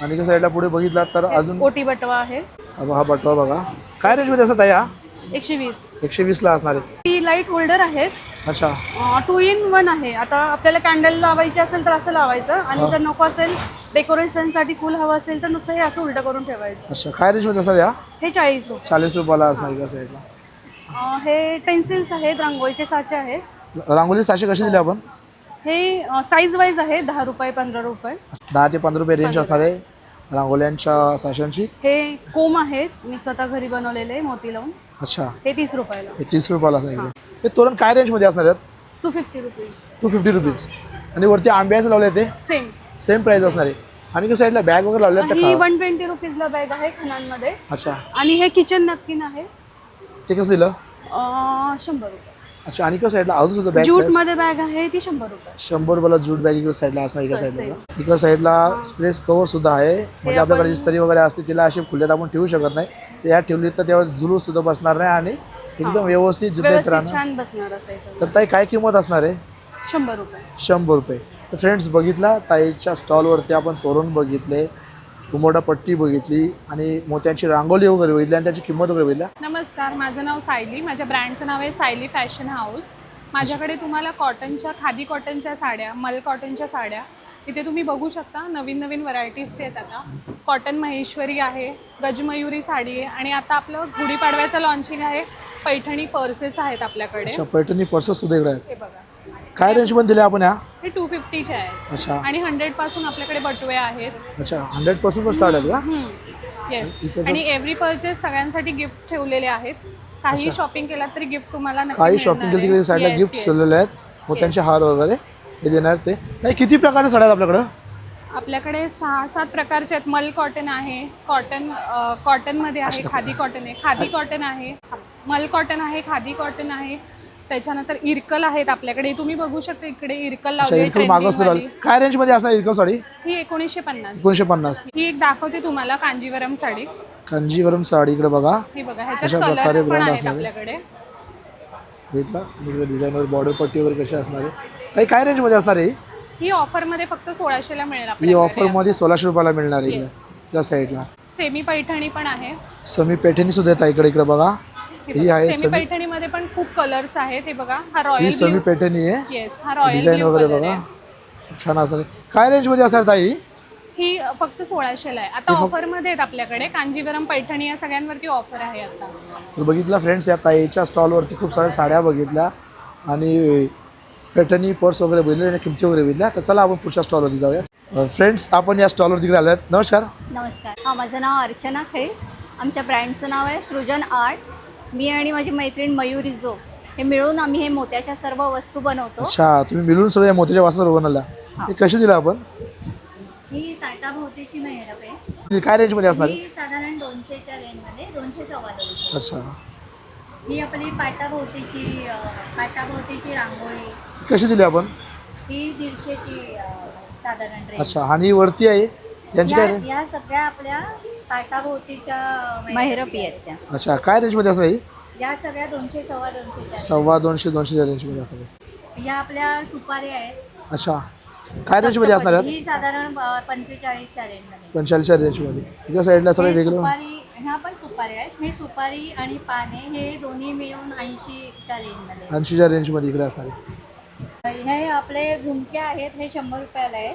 आणि त्या साईडला पुढे बघितला तर अजून ओटी बटवा आहे हा बटवा बघा. काय रेंजमध्ये असतात या? 120. 120ला असणार आहे. ती लाईट होल्डर आहेत. अच्छा 2 in 1 आहे. आता आपल्याला कॅन्डल लावायची असेल तर असं लावायचं आणि जर नको असेल डेकोरेशनसाठी फुल हवं असेल तर नुसतं हे असं उलटं करून ठेवायचं. अच्छा काय रेंजमध्ये असतात या? हे 40 रुपये. 40 रुपयाला असणार इकडे साईडला. हे पेन्सिल्स आहेत रांगोळीचे साचे आहेत. रांगोळी साचे कसे दिले आपण? हे साईज वाईज आहे 10 रुपये 15 रुपये. 10 ते 15 रुपये रेंज असणार आहे रांगोळ्यांच्या साशांची. हे कोम आहेत मी स्वतः घरी बनवलेले मोती लावून. अच्छा हे 30 रुपयाला. हे 30 रुपयाला असणार इकडे. हे तोरण काय रेंजमध्ये असणार आहेत? 250 रुपीज. 250 रुपीज. आणि वरती आंब्याचं लावले ते सेम सेम प्राइस असणार आहे. आणि त्या साईडला बॅग वगैरे लावल्या ही त्या. 120 रुपीजला बॅग आहे खणांमध्ये. अच्छा आणि हे किचन नॅपकिन आहे ते कसं दिलं? 100 रुपये. अच्छा आणि इकडे साईडला अजून सुद्धा बॅग ज्यूट मध्ये बॅग आहे ती 100 रुपये. 100 रुपयाला जूट बॅग इकडे साईडला असणार. इकडे साईडला इकडे साईडला स्प्रेस कव्हर सुद्धा आहे. म्हणजे आपल्याकडे इस्त्री वगैरे असते तिला अशी खुल्यात आपण ठेवू शकत नाही. ते यात ठेवली तर त्यावर जुलूस सुद्धा बसणार नाही आणि एकदम व्यवस्थित जिथे राहणार. छान बसणार असायचं. तर ताई काय किंमत असणार आहे? 100 रुपये. 100 रुपये. तर फ्रेंड्स बघितला ताईच्या स्टॉलवरती आपण तोरण बघितले, उमोटा पट्टी बघितली आणि मोत्यांची रांगोली वगैरे बघितली आणि त्याची किंमत वगैरे बघितल्या. नमस्कार, माझं नाव सायली. माझ्या ब्रँडचं नाव आहे सायली फॅशन हाऊस. माझ्याकडे तुम्हाला कॉटनच्या, खादी कॉटनच्या साड्या, मल कॉटनच्या साड्या इथे तुम्ही बघू शकता. नवीन नवीन व्हरायटीजचे आहेत आता. कॉटन महेश्वरी आहे, गजमयुरी साडी आहे आणि आता आपलं गुढीपाडव्याचं लॉन्चिंग आहे. पैठणी पर्सेस आहेत आपल्याकडे. अच्छा, पैठणी पर्सेस सुद्धा इकडे आहेत. हे बघा, काय रेंज मध्ये दिल्या आपण ह्या? हे 250चे आहेत अच्छा आणि 100 पासून आपल्याकडे बटवे आहेत. अच्छा, 100% स्टार्ट आहे का? येस. इकडचं- आणि एव्हरी परचेस सगळ्यांसाठी गिफ्ट्स ठेवलेले आहेत. काही शॉपिंग केलात तरी गिफ्ट तुम्हाला नक्की काही मिळणार शॉपिंग केली आहे. तिकडे साईडला Yes, गिफ्ट yes. ठेवलेले आहेत, मोत्यांचे हार वगैरे हे देणार ते. नाही, किती प्रकारच्या साड्या आहेत आपल्याकडं? आपल्याकडे 6-7 प्रकारचे आहेत. मल कॉटन आहे, कॉटनमध्ये आहे, खादी कॉटन आहे, खादी कॉटन आहे, मल कॉटन आहे, खादी कॉटन आहे. त्याच्यानंतर इरकल आहेत आपल्याकडे. तुम्ही बघू शकता इकडे इरकल अच्छा, लावली आहे इरकल मागं trending वाली. काय रेंज मध्ये असणार इरकल साडी? ही 1950. 1950. ही एक दाखवते तुम्हाला कांजीवरम साडी. कांजीवरम साडी इकडे बघा. ही बघा, अशा ह्याच्यात प्रकारे कलर्स पण brand आहेत असणार आहे. आपल्याकडे. घेतला इकडे डिझाईनवर बॉर्डर पट्टी वगैरे कशी असणार आहे? काय रेंज मध्ये असणार आहे? ही ऑफरमध्ये फक्त 1600ला मिळेल ही आपल्याकडे. ऑफर मध्ये 1600 रुपयाला मिळणार आहे इकडे त्या साईडला. सेमी पैठणी पण आहे. समी पैठणी सुद्धा येतात इकडे बघा. ही आहे सेमी समी, पैठणीमध्ये पण खूप कलर्स आहेत. हे बघा, हा ही रॉयल समी ब्ल्यू. पैठणी आहे. येस, हा रॉयल डिझाईन ब्ल्यू वगैरे कलर बघा, आहे. छान असणार आहे. काय रेंज मध्ये असणार ताई? ही फक्त 1600ला आहे. आता ऑफरमध्ये आहेत आपल्याकडे. कांजीवरम पैठणी या सगळ्यांवरती ऑफर आहे आता. तर बघितलं फ्रेंड्स, या ताईच्या स्टॉलवरती खूप साऱ्या साड्या बघितल्या आणि पैठणी पर्स वगैरे बघितले आणि किमती वगैरे बघितल्या. तर चला आपण पुढच्या स्टॉलवरती जाऊया. फ्रेंड्स, आपण या स्टॉलवर तिकडे आल्यात. नमस्कार. नमस्कार. माझं नाव अर्चना खेळ. आमच्या ब्रँडचं नाव आहे सृजन आर्ट. मी आणि माझी मैत्रीण मयुरी जो हे मिळून आम्ही हे मोत्याच्या सर्व वस्तू बनवतो. अच्छा, तुम्ही मिळून सगळ्या मोत्याच्या वासावर बनवल्या. हे कशी दिला आपण? ही ताटाभोवतीची मेहरब आहे. काय रेंज मध्ये असणार आहे? ही साधारण 200च्या रेंजमध्ये, 200 सव्वा 200. अच्छा, ही आपली पाटाभोवतीची रांगोळी. कशी दिली आपण? ही 150ची साधारण रेंज. अच्छा, आणि वरती आहे यांची काय रेंज? या सगळ्या आपल्या ताटाभोवतीच्या मेहरबी आहेत त्या. अच्छा, काय रेंज मध्ये असणार? या सगळ्या 200 सव्वा 200च्या. 250 रेंज मध्ये असणार. या आपल्या सुपाऱ्या आहेत. अच्छा, काय रेंज मध्ये असणार ही साधारण 45च्या रेंजमध्ये. 45 रेंज मध्ये. इकडे साईडला थोडं हे वेगळं. सुपारी, ह्या पण सुपारी आहेत. हे सुपारी आणि पाने हे दोन्ही मिळून 80च्या रेंजमध्ये. 80च्या रेंज मध्ये इकडे असणार आहे. हे आपले झुमके आहेत, हे 100 रुपयाला आहे.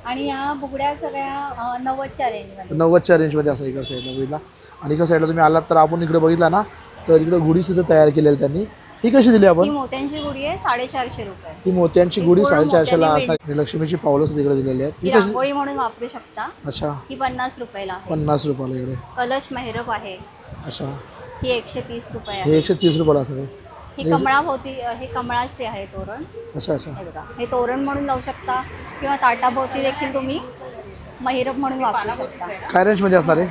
आणि ह्या बुगड्या सगळ्या 90च्या रेंजमध्ये. 90च्या रेंज मध्ये असणार इकडे साईडला बघितला. आणि इकडे साईडला तुम्ही आलात तर आपण इकडे बघितला ना, तर इकडे गुढी सुद्धा तयार केलेली त्यांनी. ही कशी दिली ही आपण? मोत्यांची गुढी आहे, 450 रुपये. ही मोत्यांची गुढी पूर्ण 450ला मोत्याने असणार. आणि लक्ष्मीची पावलं सुद्धा इकडे दिलेली आहेत. ही ही कशी? रांगोळी म्हणून वापरू शकता. अच्छा, ही 50 रुपयाला आहे. 50 रुपयाला इकडे. कलश मेहरब आहे, अच्छा, ही 130 रुपये हे आहे. 130 रुपयाला असणार आहे. ही कमळाभोवती, हे कमळाचे आहे तोरण. अच्छा अच्छा, हे बघा, हे तोरण म्हणून लावू शकता किंवा ताटाभोवती देखील तुम्ही महिरब म्हणून वापरू शकता. काय रेंज मध्ये असणार आहे?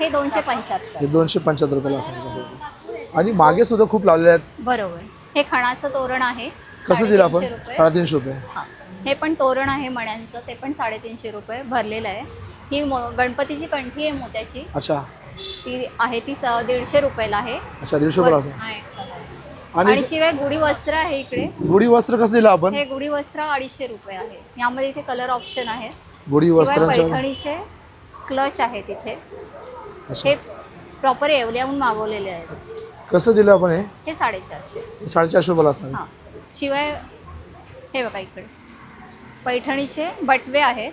हे 275. हे 275 रुपयाला असणार आहे. आणि मागे सुद्धा खूप लावलेले आहेत. बरोबर. हे खणाचं तोरण आहे. कसं दिलं आपण? 350 रुपये. 350 रुपये. हां, हे पण तोरण आहे मण्यांचं, ते पण 350 रुपये भरलेलं आहे. ही गणपतीची कंठी आहे मोत्याची, अच्छा ती आहे, ती 150 रुपयाला आहे. अच्छा, 150 रुपयाला असणार. आहे. आणि आणि शिवाय गुढी वस्त्र आहे इकडे. गुढी वस्त्र कसं दिलं आपण? हे गुढी वस्त्र 250 रुपये आहे. यामध्ये इथे कलर ऑप्शन आहेत. गुढी शिवाय वस्त्रांच्या. पैठणीचे क्लच आहेत इथे. अच्छा, हे प्रॉपर येवल्याहून मागवलेले आहेत. कसं दिलं आपण हे? हे 450. 450 रुपयाला असणार. हां, शिवाय हे बघा इकडे पैठणीचे बटवे आहेत.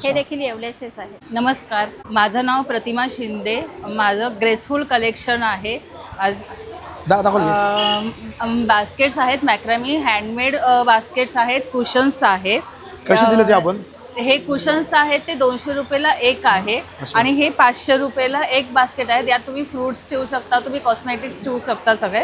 हे देखील येवल्याचेच आहेत. नमस्कार, माझं नाव प्रतिमा शिंदे. माझं ग्रेसफुल कलेक्शन आहे. आज दाखवलं. बास्केट्स आहेत, मॅक्रॅमी हँडमेड बास्केट्स आहेत, कुशन्स आहेत. कसे दिले ते आपण? हे कुशन्स आहेत ते 200 रुपयाला एक आहे आणि हे 500 रुपयाला एक बास्केट आहे. यात तुम्ही फ्रुट्स ठेवू शकता, तुम्ही कॉस्मेटिक्स ठेवू शकता सगळे.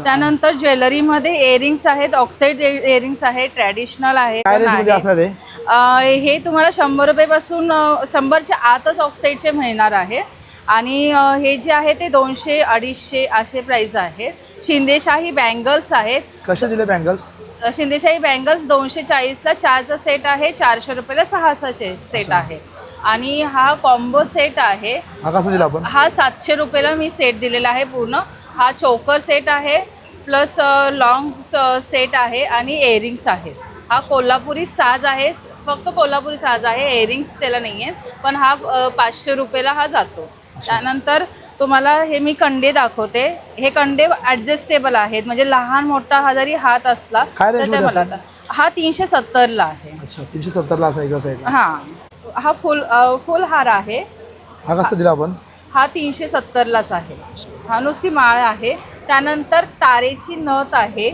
त्यानंतर ज्वेलरीमध्ये इयरिंग्स आहेत, ऑक्साईड इयरिंग्स आहेत, ट्रॅडिशनल आहे. काय रेंज मध्ये असणार आहे? हे तुम्हाला 100 रुपयापासून 100च्या आतच ऑक्साईडचे मिळणार आहे. आणि हे जे आहे ते 200, 250 असे प्राईस आहेत. शिंदेशाही बँगल्स आहेत. कसे दिले बँगल्स? शिंदेशाही बँगल्स 240ला 4चा सेट आहे, 400 रुपयाला 6चा सेट आहे. आणि हा कॉम्बो सेट आहे. हा कसा दिला आपण? हा 700 रुपयाला मी सेट दिलेला आहे पूर्ण. हा चोकर सेट आहे प्लस लॉंग सेट आहे आणि इयरिंग्स आहेत. हा कोल्हापुरी साज आहे फक्त कोल्हापुरी साज आहे, एअरिंग्स त्याला नाही आहे, पण हा 500 रुपयाला हा जातो. त्यानंतर तुम्हाला हे मी कंडे दाखवते. हे कंडे ॲडजस्टेबल आहेत, म्हणजे लहान मोठा हा जरी हात असला काय तर range ते मध्ये मला असतात? हा 370ला आहे. अच्छा 370ला असं एका साईडला. हां, हा फुल हार आहे. हा कसा दिला आपण? हा 370लाच आहे. हा नुसती माळ आहे. त्यानंतर तारेची नथ आहे,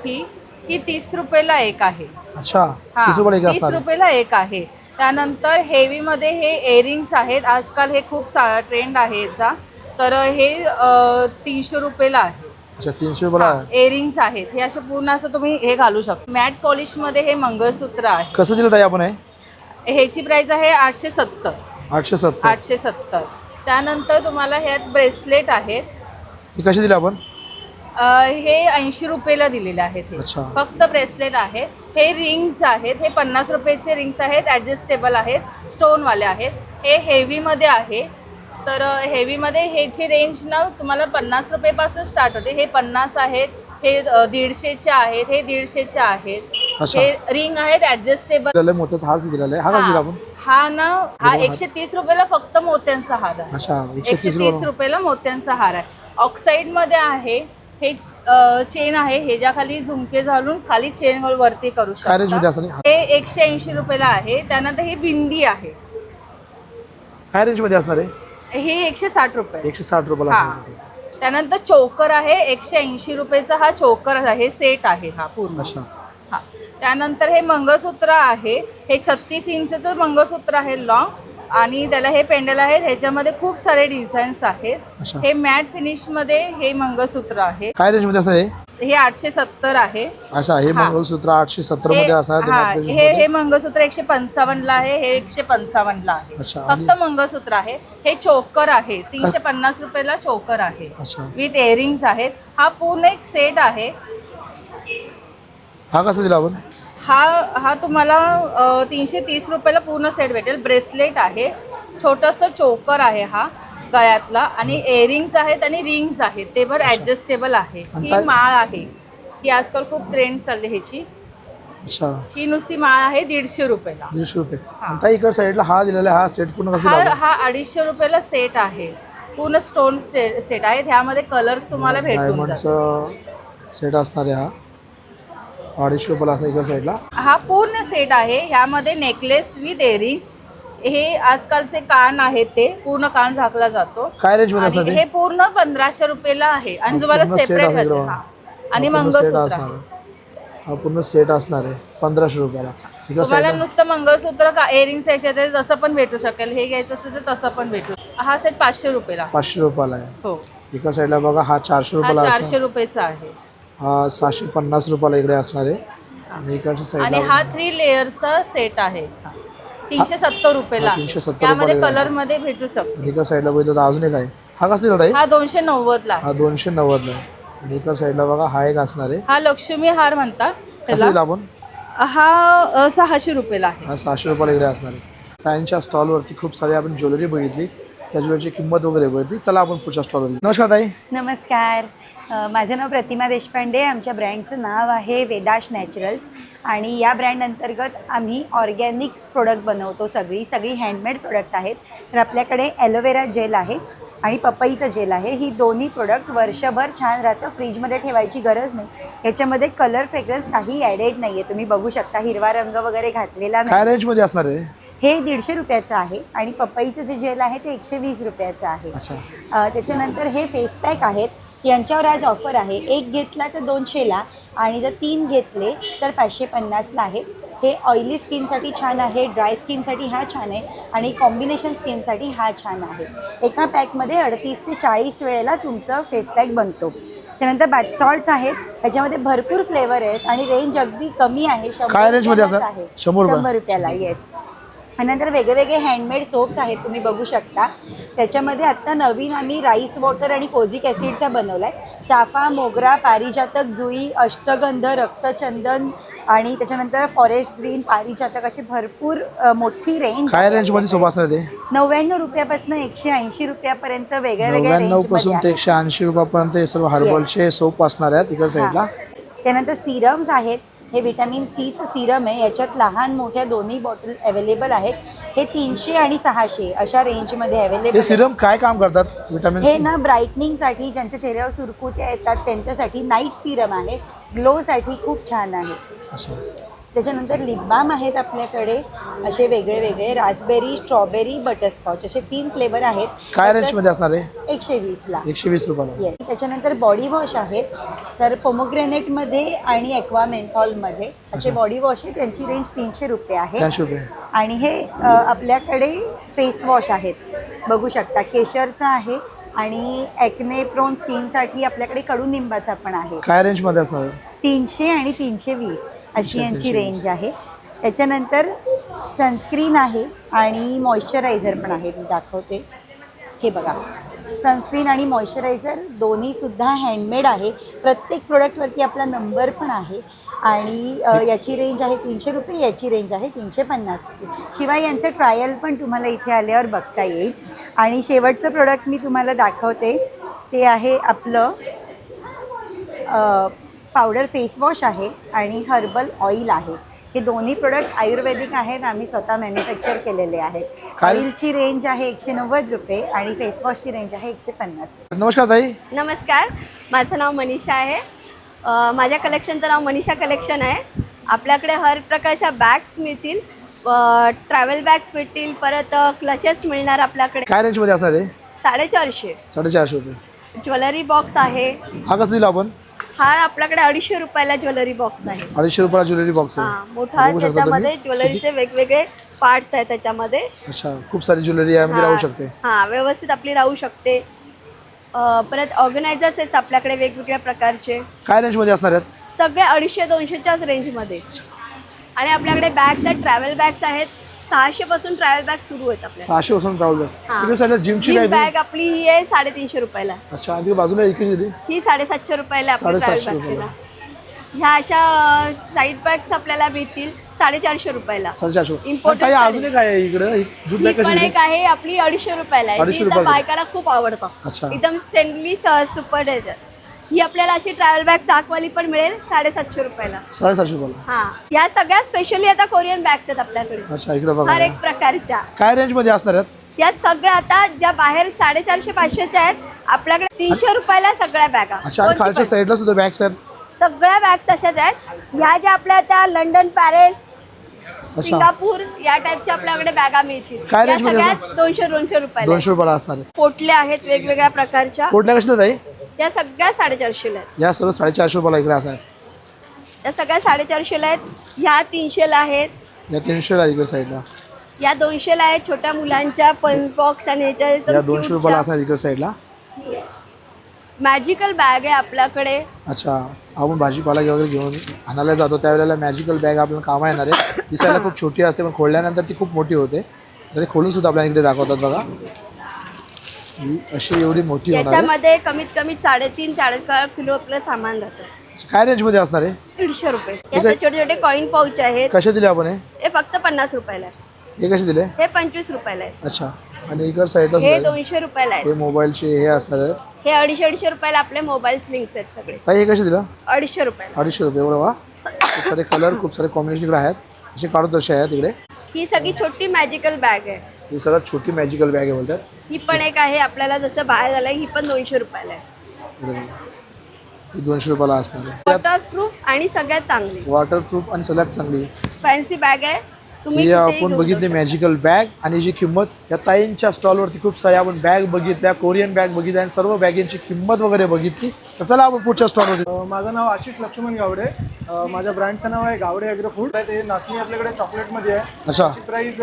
ही 30 रुपयाला एक आहे. अच्छा हा, 30 रुपये 30 रुपयाला एक आहे. त्यानंतर हेवीमध्ये हे एअरिंग्स आहेत. आजकाल हे खूप ट्रेंड आहे याचा. तर हे 300 रुपयाला आहे. अच्छा 300 रुपयाला आहे. एअरिंग्स आहेत. हे असे पूर्ण असं तुम्ही हे घालू शकता. मॅट पॉलिशमध्ये हे मंगळसूत्र आहे. कसं दिलं ताई आपण हे? ह्याची प्राइस आहे 870. 870. 870. त्यानंतर तुम्हाला ह्यात ब्रेसलेट आहेत. ही कशी दिली आपण? हे 80 रुपयाला दिलेले आहेत. हे अच्छा. फक्त ब्रेसलेट आहे. हे रिंग्स आहेत. हे 50 रुपयाचे रिंग्स आहेत. ॲडजस्टेबल आहेत, स्टोनवाले आहेत. हे हेवीमध्ये आहे. तर हेवीमध्ये ह्याची रेंज ना तुम्हाला 50 रुपयेपासून स्टार्ट होते. हे 50 आहेत, हे 150चे आहेत, हे 150चे आहेत. अच्छा. हे रिंग आहेत ॲडजस्टेबल. दिलेलं आहे, मोत्याचा हार दिलेला आहे. हा कसा दिला आपण? हा ना, हा 130 रुपयाला फक्त मोत्यांचा हार आहे. अच्छा 130 रुपयाला मोत्यांचा हार आहे. ऑक्साईडमध्ये आहे. हे चेन आहे, ह्याच्या खाली झुमके घालून खाली चेन वरती करू काय रेंज मध्ये शकता. असणार? हे 180 रुपयाला आहे. त्यानंतर ही बिंदी आहे, काय रेंज मध्ये असणार आहे? हे 160 रुपये. 160 रुपयाला हा. असणार. त्यानंतर चोकर आहे, 180 रुपयाचा हा चोकर आहे. सेट आहे हा पूर्ण. अच्छा. हां. त्यानंतर हे मंगळसूत्र आहे. हे 36 इंचचं मंगळसूत्र आहे लॉंग, आणि त्याला हे पेंडल आहेत. ह्याच्यामध्ये खूप सारे डिझाईन्स आहेत. अच्छा. हे मॅट फिनिशमध्ये हे मंगळसूत्र आहे. काय रेंज मध्ये असणार आहे? हे 870 आहे. अच्छा हे हा. मंगळसूत्र 870 मध्ये असणार हा, आहे. हे मंगळसूत्र 155ला आहे. हे 155ला आहे. अच्छा. फक्त मंगळसूत्र आहे. हे चोकर आहे, 350 रुपयाला चोकर आहे. अच्छा. विथ इयरिंग्स आहेत. हा पूर्ण एक सेट आहे. हा कसा दिला आपण? हा तुम्हाला 330 रुपयाला पूर्ण सेट भेटेल. ब्रेसलेट आहे, छोटंसं चोकर आहे हा गळ्यातला, आणि इयरिंग्स आहेत आणि रिंग्स आहेत. ते पण ॲडजस्टेबल आहे. ही माळ आहे, ही आजकाल खूप ट्रेंड चालली ह्याची. अच्छा ही नुसती माळ आहे 150 रुपयाला. 150 रुपये. आता इकडे साईडला हा दिलेला आहे, हा सेट पूर्ण कसा दिला? हा 250 रुपयाला सेट आहे. पूर्ण स्टोन सेट आहे. ह्यामध्ये कलर्स तुम्हाला भेटून जातील. डायमंडचा सेट असणार आहे हा 250 रुपयाला असणार इकडे साईडला. हा पूर्ण सेट आहे. ह्यामध्ये नेकलेस विथ इयरिंग्स. हे आजकालचे कान आहेत, ते पूर्ण कान झाकला जातो. काय रेंज मध्ये असणार आणि ते? हे पूर्ण 1500 रुपयाला आहे. आणि तुम्हाला पूर्ण set सेपरेट आहे घ्यायचं. बघा. आणि हा पूर्ण set मंगळसूत्र असणार आहे. आहे. हा पूर्ण सेट असणार आहे 1500 रुपयाला. इकडे तुम्हाला साईडला नुसतं मंगळसूत्र का इयरिंग्स याच्यात तसं पण भेटू शकेल. हे घ्यायचं असेल तर तसं पण भेटू. हा सेट 500 रुपयाला. 500 रुपयाला आहे. हो, इकडे साईडला बघा हा 400 हा रुपयाला 400 असणार. रुपयाचा आहे. हा 750 रुपयाला इकडे असणार आहे. आणि इकडच्या आणि साईडला हा 3 लेअरचा सेट आहे 370 रुपयाला. हा, 370 त्यामध्ये रुपयाला. कलर मध्ये भेटू शकतो. इकडे साईडला बघितलं तर अजून एक आहे. हा कसा दिला ताई? हा 290ला आहे. हा 290 ला आहे. आणि इकडे साईडला बघा हा एक असणार आहे. हा लक्ष्मी हार म्हणतात कसा त्याला. दिला आपण? हा 600 रुपयाला आहे. हा 600 रुपयाला इकडे असणार आहे. ताईंच्या स्टॉलवरती खूप सारी आपण ज्वेलरी बघितली, त्या ज्वेलरीची किंमत वगैरे बघितली. चला आपण पुढच्या स्टॉलवरती. नमस्कार ताई. नमस्कार. माझं नाव प्रतिमा देशपांडे. आमच्या ब्रँडचं नाव आहे वेदाश नॅचरल्स, आणि या ब्रँड अंतर्गत आम्ही ऑर्गॅनिक्स प्रोडक्ट बनवतो. सगळी हँडमेड प्रोडक्ट आहेत. तर आपल्याकडे ॲलोवेरा जेल आहे आणि पपईचं जेल आहे. ही दोन्ही प्रोडक्ट वर्षभर छान राहतं, फ्रीजमध्ये ठेवायची गरज नाही. याच्यामध्ये कलर फ्रेग्रन्स काही ॲडेड नाही आहे. तुम्ही बघू शकता, हिरवा रंग वगैरे घातलेला नाही. काय रेंज मध्ये असणार आहे? हे 150 रुपयाचं आहे, आणि पपईचं जे जेल आहे ते 120 रुपयाचं आहे. अच्छा. त्याच्यानंतर हे फेस पॅक आहेत. यांच्यावर आज ऑफर आहे. एक घेतला तर 200ला, आणि जर 3 घेतले तर 550ला आहे. हे ऑइली स्किनसाठी छान आहे, ड्राय स्किनसाठी हा छान आहे, आणि कॉम्बिनेशन स्किनसाठी हा छान आहे. एका पॅकमध्ये 38 ते 40 वेळेला तुमचं फेस पॅक बनतो. त्यानंतर बाथ सॉल्ट्स आहेत. त्याच्यामध्ये भरपूर फ्लेवर आहेत आणि रेंज अगदी कमी आहे. काय रेंजमध्ये असतात? 100 रुपयाला. येस. त्यानंतर वेगवेगळे हँडमेड सोप्स आहेत, तुम्ही बघू शकता. त्याच्यामध्ये आत्ता नवीन आम्ही राईस वॉटर आणि कोझिक ॲसिडचा बनवला आहे. चाफा, मोगरा, पारिजातक, जुई, अष्टगंध, रक्तचंदन, आणि त्याच्यानंतर फॉरेस्ट ग्रीन, पारिजातक, अशी भरपूर मोठी रेंज. काय रेंज मध्ये सोप असणार ते? 99 रुपयापासून 180 रुपयापर्यंत वेगळ्या 99 पासून ते 180 रुपयापर्यंत हे सर्व हर्बलचे सोप असणार आहेत इकडे साईडला. त्यानंतर सिरम्स आहेत. हे विटॅमिन सीचं सिरम आहे. याच्यात लहान मोठ्या दोन्ही बॉटल अवेलेबल आहेत. हे 300 आणि 600 अशा रेंजमध्ये अवेलेबल. हे सिरम काय काम करतात विटामिन हे ना ब्राईटनिंगसाठी, ज्यांच्या चेहऱ्यावर सुरकुत्या येतात त्यांच्यासाठी नाईट सिरम आहे. ग्लोसाठी खूप छान आहे. अच्छा. त्याच्यानंतर लिप बाम आहेत आपल्याकडे असे वेगळे वेगळे, रास्बेरी, स्ट्रॉबेरी, बटरस्कॉच असे 3 फ्लेवर आहेत. काय रेंजमध्ये असणार आहे? 120ला. 120 रुपयाला. येस. त्याच्यानंतर बॉडी वॉश आहेत. तर पोमोग्रेनेटमध्ये आणि ॲक्वा मेन्थॉलमध्ये असे बॉडी वॉश आहेत. त्यांची रेंज 300 रुपये आहे. 300 रुपये. आणि हे आपल्याकडे फेस वॉश आहेत, बघू शकता. केशरचा आहे आणि ॲक्ने प्रोन स्किनसाठी आपल्याकडे कडुनिंबाचा पण आहे. काय रेंजमध्ये असणार? 300 आणि 320 अशी यांची रेंज आहे. त्याच्यानंतर सनस्क्रीन आहे आणि मॉइश्चरायझर पण आहे. मी दाखवते. हे बघा, सनस्क्रीन आणि मॉइश्चरायझर दोन्हीसुद्धा हँडमेड आहे. प्रत्येक प्रोडक्टवरती आपला नंबर पण आहे. आणि याची रेंज आहे 300 रुपये, याची रेंज आहे 350 रुपये. शिवाय यांचं ट्रायल पण तुम्हाला इथे आल्यावर बघता येईल. आणि शेवटचं प्रोडक्ट मी तुम्हाला दाखवते, ते आहे आपलं पावडर फेस वॉश आहे आणि हर्बल ऑइल आहे. हे दोन्ही प्रोडक्ट आयुर्वेदिक आहेत. आम्ही स्वतः मॅन्युफॅक्चर केलेले आहेत. ऑइलची रेंज आहे 190 रुपये आणि फेस वॉशची रेंज आहे 150. नमस्कार ताई. नमस्कार, माझं नाव मनीषा आहे. माझ्या कलेक्शनचं नाव मनीषा कलेक्शन आहे. आपल्याकडे हर प्रकारच्या बॅग्स मिळतील, ट्रॅव्हल बॅग्स मिळतील, परत क्लचेस मिळणार आपल्याकडे. काय रेंजमध्ये असणार आहे? 450. 450 रुपये. ज्वेलरी बॉक्स आहे. हा कसं दिला आपण? हा आपल्याकडे 250 रुपयाला ज्वेलरी बॉक्स आहे. 250 रुपयाला ज्वेलरी बॉक्स आहे. हां, मोठा. त्याच्यामध्ये ज्वेलरीचे वेगवेगळे पार्ट्स आहेत त्याच्यामध्ये. अच्छा, खूप सारी ज्वेलरी यामध्ये राहू शकते. हां, व्यवस्थित आपली राहू शकते. परत ऑर्गनायझर्स आहेत आपल्याकडे वेगवेगळ्या प्रकारचे. काय रेंजमध्ये असणार आहेत? सगळे 250-200च्याच रेंजमध्ये. आणि आपल्याकडे बॅग्स आहेत, ट्रॅव्हल बॅग्स आहेत. 600 पासून ट्रॅव्हल बॅग सुरू आहेत आपल्याकडे. 600 पासून ट्रॅव्हल बॅग. हां. तिकडे साईडला जिमची जिम बॅग बॅग आपली ही आहे 350 रुपयाला. अच्छा, आणि तिकडे बाजूला इकडे दिली ही 750 रुपयाला आपली ट्रॅव्हल 750 बॅगची. रुपयाला. ह्या अशा साईड बॅग्स आपल्याला मिळतील 450 रुपयाला. 450. Imported काही साडी. अजून एक आहे इकडे, जूट ही बॅग पण कशी? एक आहे आपली 250 रुपयाला आहे. 250 ती तर रुपयाला. बायकाला खूप आवडतं. अच्छा. एकदम स्टेनलेस सुपर डेजर. ही आपल्याला अशी ट्रॅव्हल बॅग चाकवाली पण मिळेल 750 रुपयाला. 750 रुपयाला. हां, या सगळ्या स्पेशली आता कोरियन बॅग्स आहेत आपल्याकडे. अच्छा, इकडे बघा. हर एक प्रकारच्या. काय रेंजमध्ये असणार आहेत? या सगळ्या आता ज्या बाहेर 450-500च्या आहेत, आपल्याकडे 300 रुपयाला सगळ्या बॅगा. अच्छा, आणि कोणती खालच्या पण. साईडला सुद्धा बॅग्स आहेत. सगळ्या बॅग्स अशाच आहेत. ह्या ज्या आपल्या आता लंडन, पॅरिस, सिंगापूर या टाईपच्या आपल्याकडे बॅगा मिळतील. काय या range मध्ये सगळ्यात 200 रुपयाला. 200 रुपयाला असणार आहे. पोटल्या आहेत वेगवेगळ्या प्रकारच्या. कोटल्या कशा ताई? त्या सगळ्या 450 आहेत. या सर्व 450 रुपयाला इकडे असणार. त्या सगळ्या 450 आहेत. ह्या 300 आहेत. या 300 ला इकडे साईडला. या 200 आहेत. छोट्या मुलांच्या पंच बॉक्स आणि या 200 रुपयाला असणार इकडे साईडला. मॅजिकल बॅग आहे आपल्याकडे. अच्छा, आपण भाजीपाला वगैरे घेऊन आणायला जातो त्यावेळेला मॅजिकल बॅग आपल्याला कामा येणार आहे. दिसायला खूप छोटी असते पण खोलल्यानंतर ती खूप मोठी होते. तर ते खोलून सुद्धा आपल्याला इकडे दाखवतात बघा. ही अशी एवढी मोठी होणार आहे. याच्यामध्ये कमीत कमी 3.5-4 किलो आपलं सामान राहतं. काय रेंजमध्ये असणार आहे? 150 रुपये. याचे छोटे छोटे कॉईन पाऊच आहेत. कसे दिले आपण हे? हे फक्त 50 रुपयाला आहे. हे कसे दिले? हे 25 रुपयाला आहे. अच्छा, आणि इकडे साईडला हे सुद्धा 200 रुपयाला आहे. हे मोबाईलचे हे असणार आहे. हे 250 रुपयाला आपले मोबाईल स्लिंग्स आहेत सगळे. ताई हे कसे दिलं? 250 रुपयाला. 250 रुपये. एवढं वा, खूप सारे कलर, खूप सारे कॉम्बिनेशन इकडे आहेत. असे काढून तसे आहेत इकडे. ही सगळी छोटी मॅजिकल बॅग आहे. ही सर्वात छोटी मॅजिकल बॅग आहे बोलतात. ही पण एक आहे आपल्याला जसं बाहेर झालं. ही पण 200 रुपयाला आहे. इकडे बघा. ही 200 रुपयाला असणार आहे. वॉटरप्रूफ आणि सगळ्यात चांगली वॉटरप्रूफ आणि सगळ्यात चांगली फॅन्सी बॅग आहे. तुम्ही ही कुठेही आपण घेऊ बघितली शकता. मॅजिकल बॅग आणि जी किंमत या ताईंच्या स्टॉलवरती खूप साऱ्या आपण बॅग बघितल्या, कोरियन बॅग बघितल्या आणि सर्व बॅगेंची किंमत वगैरे बघितली. तर चला आपण पुढच्या स्टॉलवरती. माझं नाव आशिष लक्ष्मण गावडे. माझ्या ब्रँडचं नाव आहे गावडे ॲग्रो फूड. ते नाचणी आपल्याकडे चॉकलेटमध्ये आहे. अच्छा. त्याची प्राईस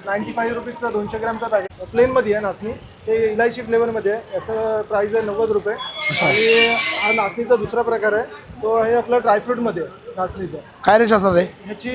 95 रुपीजचा 200 ग्रामचा बॅग आहे. प्लेनमध्ये आहे नाचणी. ते इलायची फ्लेवरमध्ये आहे. याचं प्राईस आहे 90 रुपये. आणि हा नाचणीचा दुसरा प्रकार आहे, तो आहे आपला ड्रायफ्रूटमध्ये नाचणीचा. काय रेंज असणार आहे? ह्याची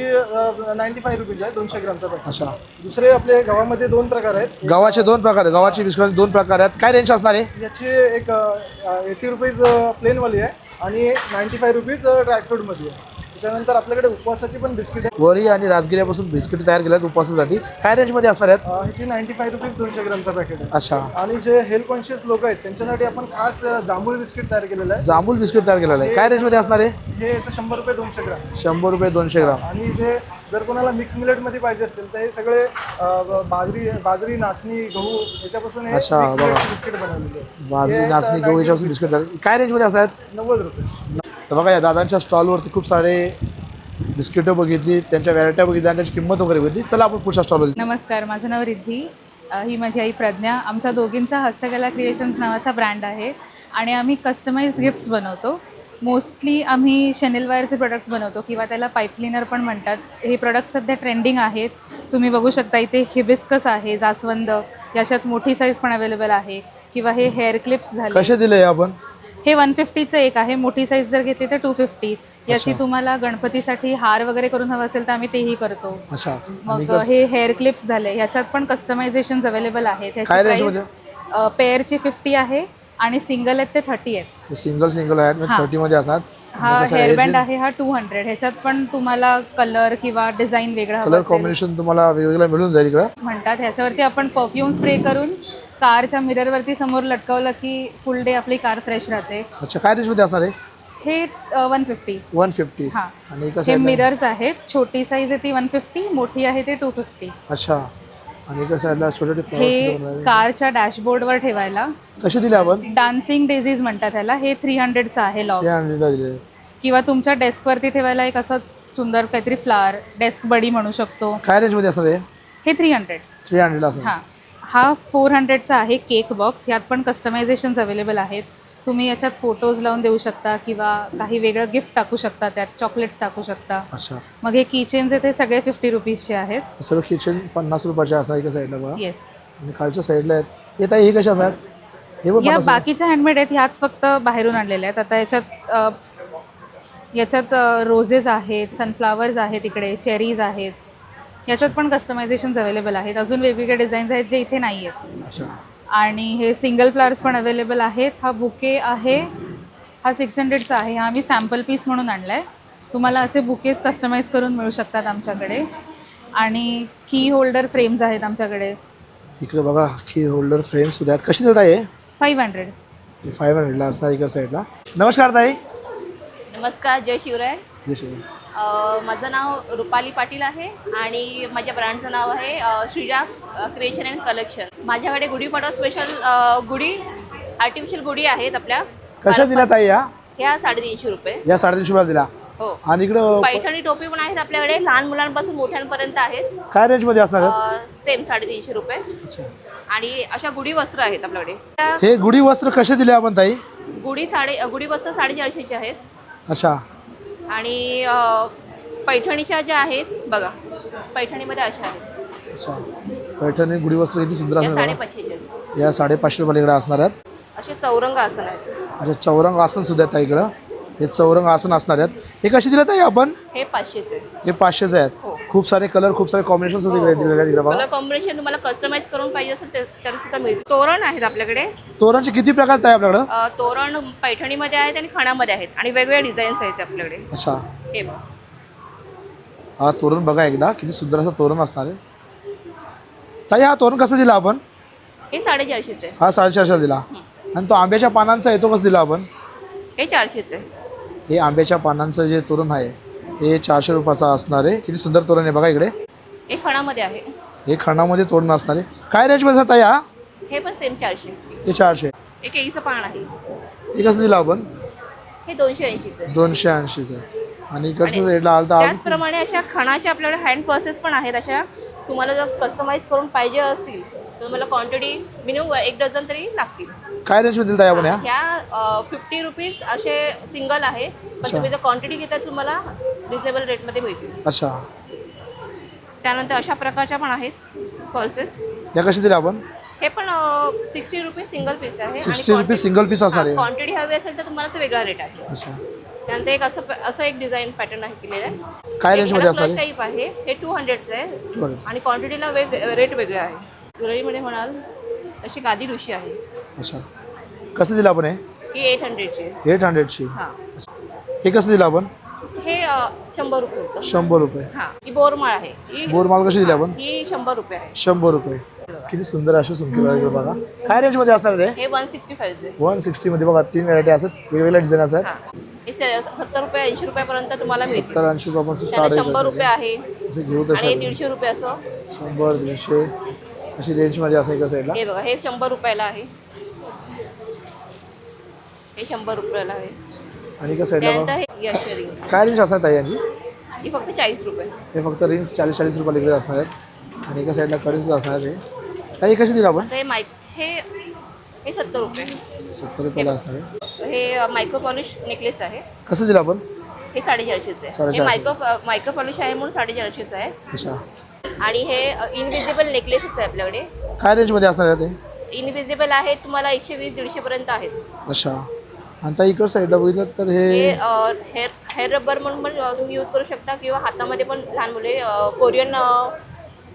95 रुपीज आहे 200 ग्रामचा बॅग. अच्छा. दुसरे आपले गव्हामध्ये 2 प्रकार आहेत. गव्हाचे 2 प्रकार आहेत. गव्हाचे बिस्किट 2 प्रकार आहेत. काय रेंज असणार आहे? याची एक 80 रुपीज प्लेनवाली आहे आणि 95 रुपीज ड्रायफ्रूटमध्ये आहे. त्याच्यानंतर आपल्याकडे उपवासाची पण बिस्किट आहे. वरी आणि राजगिऱ्यापासून बिस्किट तयार केल्यात उपवासासाठी. काय रेंजमध्ये असणार आहेत? ह्याची 95 रुपीज 200 ग्रामचा पॅकेट आहे. अच्छा. आणि जे हेल्थ कॉन्शियस लोक आहेत त्यांच्यासाठी आपण खास जांभूळ बिस्किट तयार केलेलं आहे. जांभूळ बिस्किट तयार केलेलं आहे. काय रेंजमध्ये असणार आहे? हे याचं 100 रुपये 200 ग्राम. 100 रुपये 200 ग्राम. आणि जे जर कोणाला मिक्स मिलेटमध्ये पाहिजे असेल तर हे सगळे बाजरी नाचणी गहू याच्यापासून हे अच्छा, mix बघा. millet बिस्किट बनवलेले आहे. बाजरी हे नाचणी गहू याच्यापासून बिस्किट झाले. काय रेंजमध्ये असतात? 90 रुपये. तर बघा या दादांच्या स्टॉलवरती खूप सारे बिस्किटं बघितली, त्यांच्या व्हरायट्या बघितल्या आणि त्याची किंमत वगैरे बघितली. चला आपण पुढच्या स्टॉलवर. नमस्कार, माझं नाव रिद्धी. ही माझी आई प्रज्ञा. आमच्या दोघींचा हस्तकला क्रिएशन्स नावाचा ब्रँड आहे आणि आम्ही कस्टमाइज्ड गिफ्ट्स बनवतो. मोस्टली आम्ही शनेल वायरचे प्रोडक्ट्स बनवतो किंवा त्याला पाईप क्लीनर पण म्हणतात. हे प्रोडक्ट सध्या ट्रेंडिंग आहेत. तुम्ही बघू शकता इथे हिबिस्कस आहे, जास्वंद, याच्यात मोठी साईज पण अवेलेबल आहे. किंवा हे हेअर क्लिप्स झाले. कसे दिले आपण? हे 150चं एक आहे. मोठी साईज जर घेतली तर 250. याची तुम्हाला गणपतीसाठी हार वगैरे करून हवं असेल तर आम्ही तेही करतो. अच्छा. मग हे हेअर क्लिप्स झाले. ह्याच्यात पण कस्टमायझेशन अवेलेबल आहेत. काय ह्याची रेंजमध्ये? प्राइस पेअरची 50 आहे आणि सिंगल आहेत ते 30 आहेत. सिंगल आहेत म्हणजे 30 मध्ये असतात. हा हेअरबँड आहे हा 200. ह्याच्यात पण तुम्हाला कलर किंवा डिझाईन वेगळा हवा कलर असेल कॉम्बिनेशन तुम्हाला वेगवेगळं मिळून जाईल इकडं. म्हणतात. ह्याच्यावरती आपण परफ्यूम स्प्रे करून कारच्या मिररवरती समोर लटकवलं की फुल डे आपली कार फ्रेश राहते. अच्छा. काय रेंजमध्ये असणार आहे? हे 150. 150. हां. आणि हे कसं? मिरर्स आहेत. छोटी साईज आहे ती 150, मोठी आहे ते 250. अच्छा. आणि एका साईडला छोटे छोटे हे फ्लॉवर्स कारच्या डॅशबोर्डवर ठेवायला. कसे दिले आपण? डान्सिंग डेझीज म्हणतात ह्याला. हे 300चं आहे लॉग. 300 दिले. किंवा तुमच्या डेस्कवरती ठेवायला एक असं सुंदर काहीतरी फ्लावर डेस्क बडी म्हणू शकतो. काय रेंजमध्ये असणार आहे? हे 300. 300 असणार. हां. हा 400चा आहे केक बॉक्स. यात पण कस्टमायझेशन्स अवेलेबल आहेत. तुम्ही याच्यात फोटोज लावून देऊ शकता किंवा काही वेगळं गिफ्ट टाकू शकता, त्यात चॉकलेट्स टाकू शकता. अच्छा. मग हे किचेन्स आहेत ते सगळे 50 रुपीजचे आहेत. सर्व किचन 50 रुपयाचे असणार एका साईडला बघा. येस. आणि खालच्या साईडला आहेत. येत आहे हे कशा असतात? हे पण या 50 बाकीच्या हँडमेड आहेत. ह्याच फक्त बाहेरून आणलेल्या आहेत. आता याच्यात रोजेस आहेत, सनफ्लावर्स आहेत, इकडे चेरीज आहेत. याच्यात पण कस्टमायझेशन्स अवेलेबल आहेत. अजून वेगवेगळे डिझाईन्स आहेत जे इथे नाही आहेत. अच्छा. आणि हे सिंगल फ्लावर्स पण अवेलेबल आहेत. हा बुके आहे, हा 600चा आहे. हा आम्ही सॅम्पल पीस म्हणून आणला आहे. तुम्हाला असे बुकेज कस्टमाइज करून मिळू शकतात आमच्याकडे. आणि की होल्डर फ्रेम्स आहेत आमच्याकडे. इकडे बघा की होल्डर फ्रेम सुद्धा आहेत. कशी देत आहे? 500. 500ला असणार एका साईडला. नमस्कार ताई. नमस्कार, जय शिवराय. जय शिवराय. माझं नाव रुपाली पाटील आहे आणि माझ्या ब्रँडचं नाव आहे श्रीजा क्रिएशन अँड कलेक्शन. माझ्याकडे गुढीपाडवा स्पेशल गुढी आर्टिफिशियल गुढी आहेत आपल्या. कशा दिल्या ताई या? ह्या 350 रुपये. या 350 रुपयाला दिला. हो. आणि इकडं पैठणी टोपी पण आहेत आपल्याकडे. लहान मुलांपासून मोठ्यांपर्यंत आहेत. काय रेंजमध्ये असणार आहेत? सेम 350 रुपये. अच्छा. आणि अशा गुढी वस्त्र आहेत आपल्याकडे. हे गुढी वस्त्र कसे दिले आपण ताई? गुढी वस्त्र 450चे आहेत. अच्छा. आणि पैठणीच्या ज्या आहेत बघा, पैठणीमध्ये अशा आहेत. अच्छा. पैठणी गुढी वस्त्र किती सुंदर या असणार. 550. या 550 रुपयाला इकडे असणार आहेत. असे चौरंग आसन आहेत. अच्छा. चौरंग आसन सुद्धा आहेत ताई इकडं. हे चौरंग आसन असणार आहेत. हे कशी दिले ताई आपण? हे 500चे. हे 500चे आहेत. खूप सारे कलर, खूप सारे कॉम्बिनेशन सुद्धा इकडे बघा. कलर कॉम्बिनेशन तुम्हाला कस्टमाइज करून पाहिजे असेल तरी सुद्धा मिळेल. तोरण आहेत आपल्याकडे. तोरणचे किती प्रकार ताई आपल्याकडं? तोरण पैठणीमध्ये आहेत आणि खणामध्ये आहेत आणि वेगवेगळ्या डिझाईन्स आहेत आपल्याकडे. अच्छा. हे बघा. हा तोरण बघा एकदा किती सुंदर असं तोरण असणार आहे. ताई हा तोरण कसं दिला आपण? हे 450चे. हा 450 दिला. आणि तो आंब्याच्या पानांचा आहे तो कसं दिला आपण? हे 400चे. हे आंब्याच्या पानांचं जे तोरण आहे हे 400 रुपयाचा असणार आहे. किती सुंदर तोरण आहे बघा इकडे. हे खणामध्ये आहे. हे खणामध्ये तोरण असणार आहे. काय रेंजमध्ये ताई हा? हे पण सेम 400. हे 400. हे केळीचं पान आहे. हे कसं दिलं आपण? हे 280चे. 280चं आहे. आणि इकडचं साईडला आलं तर त्याचप्रमाणे अशा खणाच्या आपल्याकडे हँड पर्सेस पण आहेत. अशा तुम्हाला जर कस्टमाइज करून पाहिजे असतील तर तुम्हाला क्वांटिटी मिनिमम 1 डझन तरी लागतील. काय रेंजमध्ये दिलं ताई आपण ह्या? ह्या 50 रुपीज असे सिंगल आहे. पण तुम्ही जर क्वांटिटी घेता तुम्हाला रिजनेबल रेटमध्ये मिळतील. अच्छा. त्यानंतर अशा प्रकारच्या पण आहेत पर्सेस. या कशी दिल्या आपण? हे पण 60 रुपीज सिंगल पीस आहे. 60 रुपीज सिंगल पीस असणार आहे. क्वांटिटी हवी असेल तर तुम्हाला तो वेगळा रेट आहे. अच्छा. त्यानंतर एक असं एक डिझाईन पॅटर्न आहे केलेलं आहे. काय रेंजमध्ये असणार आहे? टाईप आहे. हे 200चं आहे आणि क्वांटिटीला रेट वेगळे आहे. ज्वेलरीमध्ये म्हणाल अशी गादी ऋषी आहे. अच्छा. कसं दिलं आपण हे? ही 800ची. 800ची. हां. हे कसं दिलं आपण? हे 100 रुपये होतं. 100 रुपये. हां. ही बोरमाळ आहे. ही बोरमाळ कशी दिली आपण? ही 100 रुपये आहे. 100 रुपये. किती सुंदर असे झुमके वगैरे बघा. काय रेंज मध्ये असणार ते? हे 165 160 मध्ये बघा 3 व्हरायटी असतात, वेगवेगळ्या डिझाईन असतात. हे 70 रुपये 80 रुपयापर्यंत तुम्हाला मिळतील. 70-80 रुपयापासून स्टार्ट त्याला आहे. 100 रुपये आहे घेऊ आणि तसं 150 रुपये असं. 100-150 अशी रेंज मध्ये असं एका साईडला. हे बघा हे 100 रुपयाला आहे. हे 100 रुपयाला आहे. आणि एका साईडला त्यानंतर बघा. हे इयररिंग काय रेंज असणार ताई यांची? ही फक्त 40 रुपये. हे फक्त रिंग्स 40-40 रुपये लिहिले असणार आहेत. आणि एका साईडला कडी सुद्धा असणार आहे. ताई कशी दिली आपण? असं हे हे 70 रुपये. 70 रुपयाला असणार आहे. हे मायक्रो पॉलिश नेकलेस आहे. कसं दिलं आपण? हे 450 आहे. 450. हे मायक्रो पॉलिश आहे म्हणून 450 आहे. अच्छा. आणि हे इनविजिबल नेकलेसेस आहे आपल्याकडे. काय रेंज मध्ये असणार आहे ते? इनविजिबल आहे तुम्हाला 120-150 पर्यंत आहेत. अच्छा. आणि ताई इकडं साईडला बघितलं तर हे हेअर रबर म्हणून पण तुम्ही यूज करू शकता किंवा हातामध्ये पण लहान मुले कोरियन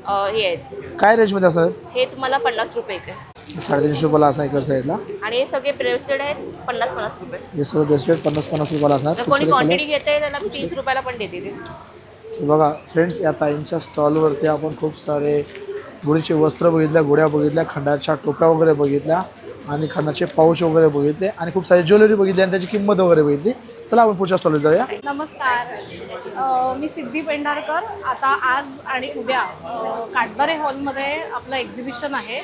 हे आहेत. काय रेंज मध्ये असणार? हे तुम्हाला 50 रुपये आहे. 350 रुपयाला असणार इकडं साईडला. आणि हे सगळे ब्रेसलेट आहेत 50-50 रुपये. हे सगळं ब्रेसलेट 50-50 रुपयाला असणार. तर कोणी क्वांटिटी घेते त्याला मी 30 रुपयाला पण देते ते. बघा फ्रेंड्स, या ताईंच्या स्टॉलवरती आपण खूप सारे गुढीचे वस्त्र बघितल्या, गुड्या बघितल्या, खंडाच्या टोप्या वगैरे बघितल्या आणि खंडाचे पाऊच वगैरे बघितले आणि खूप सारी ज्वेलरी बघितली आणि त्याची किंमत वगैरे बघितली. चला आपण पुढच्या स्टॉलवर जाऊया. नमस्कार, मी सिद्धी पेंढारकर. आता आज आणि उद्या काटबारे हॉलमध्ये आपलं एक्झिबिशन आहे.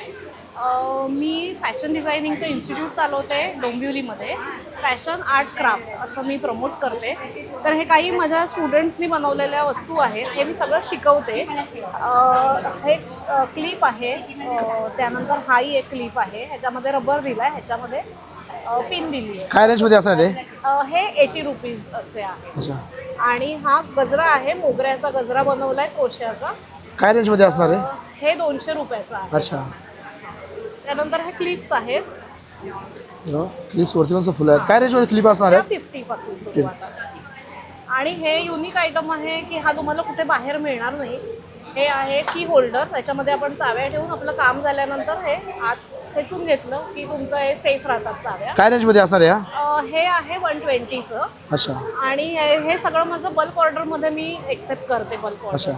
मी फॅशन डिझायनिंगचं इन्स्टिट्यूट चालवते डोंबिवलीमध्ये. फॅशन आर्ट क्राफ्ट असं मी प्रमोट करते. तर हे काही माझ्या स्टुडंट्सनी बनवलेल्या वस्तू आहेत, हे मी सगळं शिकवते. हे क्लिप आहे, त्यानंतर हाही एक क्लिप आहे, ह्याच्यामध्ये रबर दिला आहे, ह्याच्यामध्ये पिन दिली आहे. काय रेंज मध्ये असणार ते? हे 80 रुपीज असे आहे. अच्छा. आणि हा गजरा आहे, मोगऱ्याचा गजरा बनवलाय क्रोशाचा. काय रेंज मध्ये असणार आहे? हे 200 रुपयाचा आहे. अच्छा. त्यानंतर हे क्लिप्स आहेत, क्लिप्स वरती पण फुलं आहेत. काय रेंज मध्ये क्लिप असणार आहे? 50 पासून सुरुवात आहे. आणि हे युनिक आयटम आहे की हा तुम्हाला कुठे बाहेर मिळणार नाही. हे आहे की होल्डर, त्याच्यामध्ये आपण चाव्या ठेवून आपलं काम झाल्यानंतर हे आत खेचून घेतलं की तुमचं हे सेफ राहतात चाव्या. काय रेंज मध्ये असणार आहे? हे आहे 120चं. अच्छा. आणि हे सगळं माझं बल्क ऑर्डरमध्ये मी एक्सेप्ट करते बल्क ऑर्डर.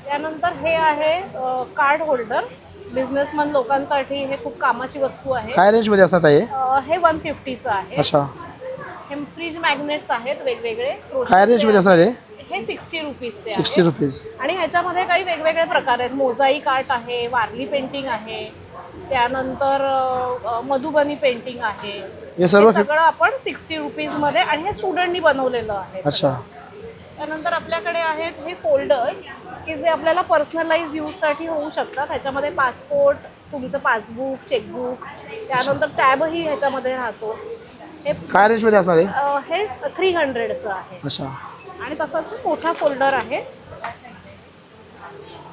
त्यानंतर हे आहे कार्ड होल्डर, बिझनेसमॅन लोकांसाठी हे खूप कामाची वस्तू आहे. काय रेंज मध्ये असणार आहे? हे 150चं आहे. अच्छा. हे फ्रीज मॅग्नेट्स आहेत वेगवेगळे. काय रेंज मध्ये असणार आहे? हे 60 रुपीजचे 60 रुपीज. आणि ह्याच्यामध्ये काही वेगवेगळे प्रकार आहेत. मोझाईक आर्ट आहे, वारली पेंटिंग आहे, त्यानंतर मधुबनी पेंटिंग आहे. हे सगळं आपण 60 रुपीजमध्ये, आणि हे स्टुडंटनी बनवलेलं आहे. अच्छा. त्यानंतर आपल्याकडे आहेत हे फोल्डर्स की जे आपल्याला पर्सनलाइज यूजसाठी होऊ शकतात. ह्याच्यामध्ये पासपोर्ट, तुमचं पासबुक, चेकबुक, त्यानंतर टॅबही ह्याच्यामध्ये राहतो. हे काय रेंज मध्ये असणार आहे? हे 300चं आहे. अच्छा. आणि तसंच मोठा फोल्डर आहे,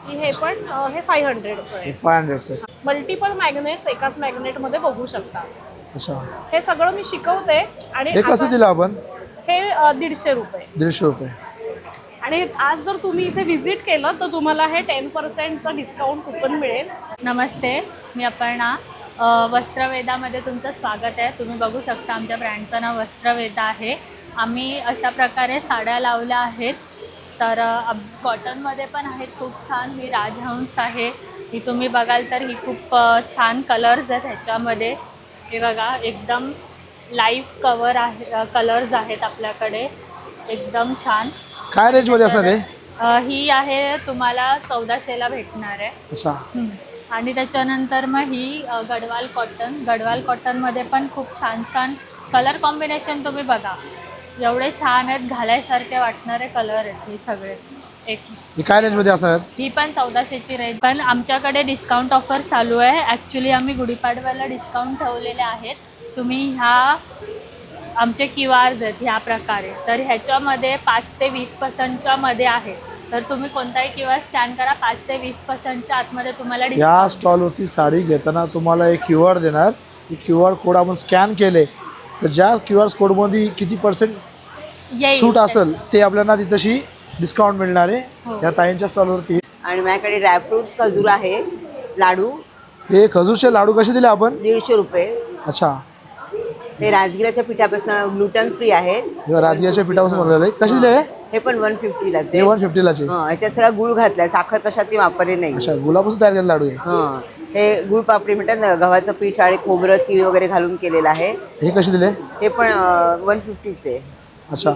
हे पण हे 500चं आहे. 500 मल्टिपल मॅग्नेट्स एकाच मॅग्नेटमध्ये बघू शकता. अच्छा. हे सगळं मी शिकवते. आणि हे कसं दिलं आपण? हे 150 रुपये. 150 रुपये. आणि आज जर तुम्ही इथे व्हिजिट केलं तर तुम्हाला हे 10%चं डिस्काउंट कुपन मिळेल. नमस्ते, मी अपर्णा. वस्त्रवेदामध्ये तुमचं स्वागत आहे. तुम्ही बघू शकता आमच्या ब्रँडचं नाव वस्त्रवेदा आहे. आम्ही अशा प्रकारे साड्या लावल्या आहेत. तर कॉटनमध्ये पण आहेत खूप छान. ही राजहंस आहे, ही तुम्ही बघाल तर ही खूप छान कलर्स आहेत ह्याच्यामध्ये. हे बघा, एकदम लाईव्ह कवर आहे, कलर्स आहेत आपल्याकडे, एकदम छान. काय रेंज मध्ये असणार आहे? ही आहे तुम्हाला 1400ला भेटणार आहे. अच्छा. आणि त्याच्यानंतर मग ही गडवाल कॉटन. गडवाल कॉटनमध्ये पण खूप छान छान कलर कॉम्बिनेशन तुम्ही बघा, एवढे छान आहेत, घालायसारखे वाटणारे कलर आहेत हे सगळे. ही काय रेंज मध्ये असणार? ही पण 1400ची रेंज. पण आमच्याकडे डिस्काउंट ऑफर चालू आहे. ॲक्च्युली आम्ही गुढीपाडव्याला डिस्काउंट ठेवलेले आहेत. तुम्ही ह्या आमचे QRs आहेत ह्या प्रकारे, तर ह्याच्यामध्ये 5 ते 20%च्या मध्ये आहे. तर तुम्ही कोणताही QR स्कॅन करा, 5 ते 20%च्या आतमध्ये तुम्हाला या स्टॉलवरती साडी घेताना तुम्हाला एक QR देणार. QR कोड आपण स्कॅन केले तर ज्या QR कोडमध्ये किती % सूट असेल ते आपल्याला तिथशी डिस्काउंट मिळणार आहे या ताईंच्या स्टॉलवरती. आणि माझ्याकडे ड्रायफ्रुट्स खजूर आहे, लाडू. हे खजूरचे लाडू कसे दिले आपण? 150 रुपये. अच्छा. हे राजगिराच्या पिठापासून ग्लुटन फ्री आहे. राजगिराच्या पिठापासून बनवलेलं आहे. कसे दिले? हे पण 150लाच हे आहे. 150लाचे. हां, ह्याच्यात सगळा गुळ घातलाय, साखर कशात ती वापरली नाही. अच्छा, गुलाबापासून तयार केलेला लाडू आहे. हां, हे गुळ पापडी म्हणतात ना, गव्हाचं पीठ आणि खोबरं तीळ वगैरे घालून केलेलं आहे. हे कसे दिले? हे पण 150चे आहे. अच्छा,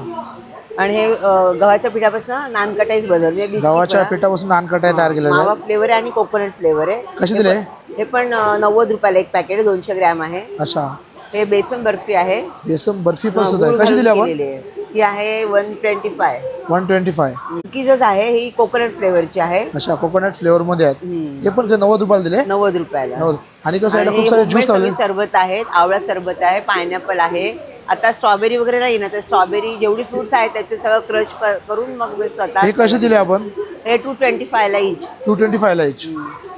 आणि हे गव्हाच्या पिठापासून नानकटाईच बनवलं म्हणजे बिस्किट गव्हाच्या म्हणा. पिठापासून नानकटाई तयार केलेले मावा आहेत. फ्लेवर आहे आणि कोकोनट फ्लेवर आहे. कसे दिले? हे पण 90 रुपयाला एक पॅकेट 200 ग्रॅम आहे. अच्छा, हे बेसन बर्फी आहे. बेसन बर्फी पण हां, सुद्धा आहे. गूळ कशी दिली घालून आपण? केलेली आहे. ही आहे 125. 125. कुकीजच आहे, ही कोकोनट फ्लेवरची आहे. अच्छा, कोकोनट फ्लेवर मध्ये आहेत. हे पण 90 रुपयाला दिले. 90 रुपयाला. 90. आणि कसं आहे, आणि खूप सारे homemade ज्यूस लावले. सगळी सरबत आहेत, आवळा सरबत आहे, पायनॅपल आहे. आता स्ट्रॉबेरी वगैरे नाही ना, तर स्ट्रॉबेरी जेवढी फ्रुट्स आहेत त्याचे सगळं क्रश करून मग मी स्वतः. हे कसे दिले आपण? हे 225ला इच. 225ला इच.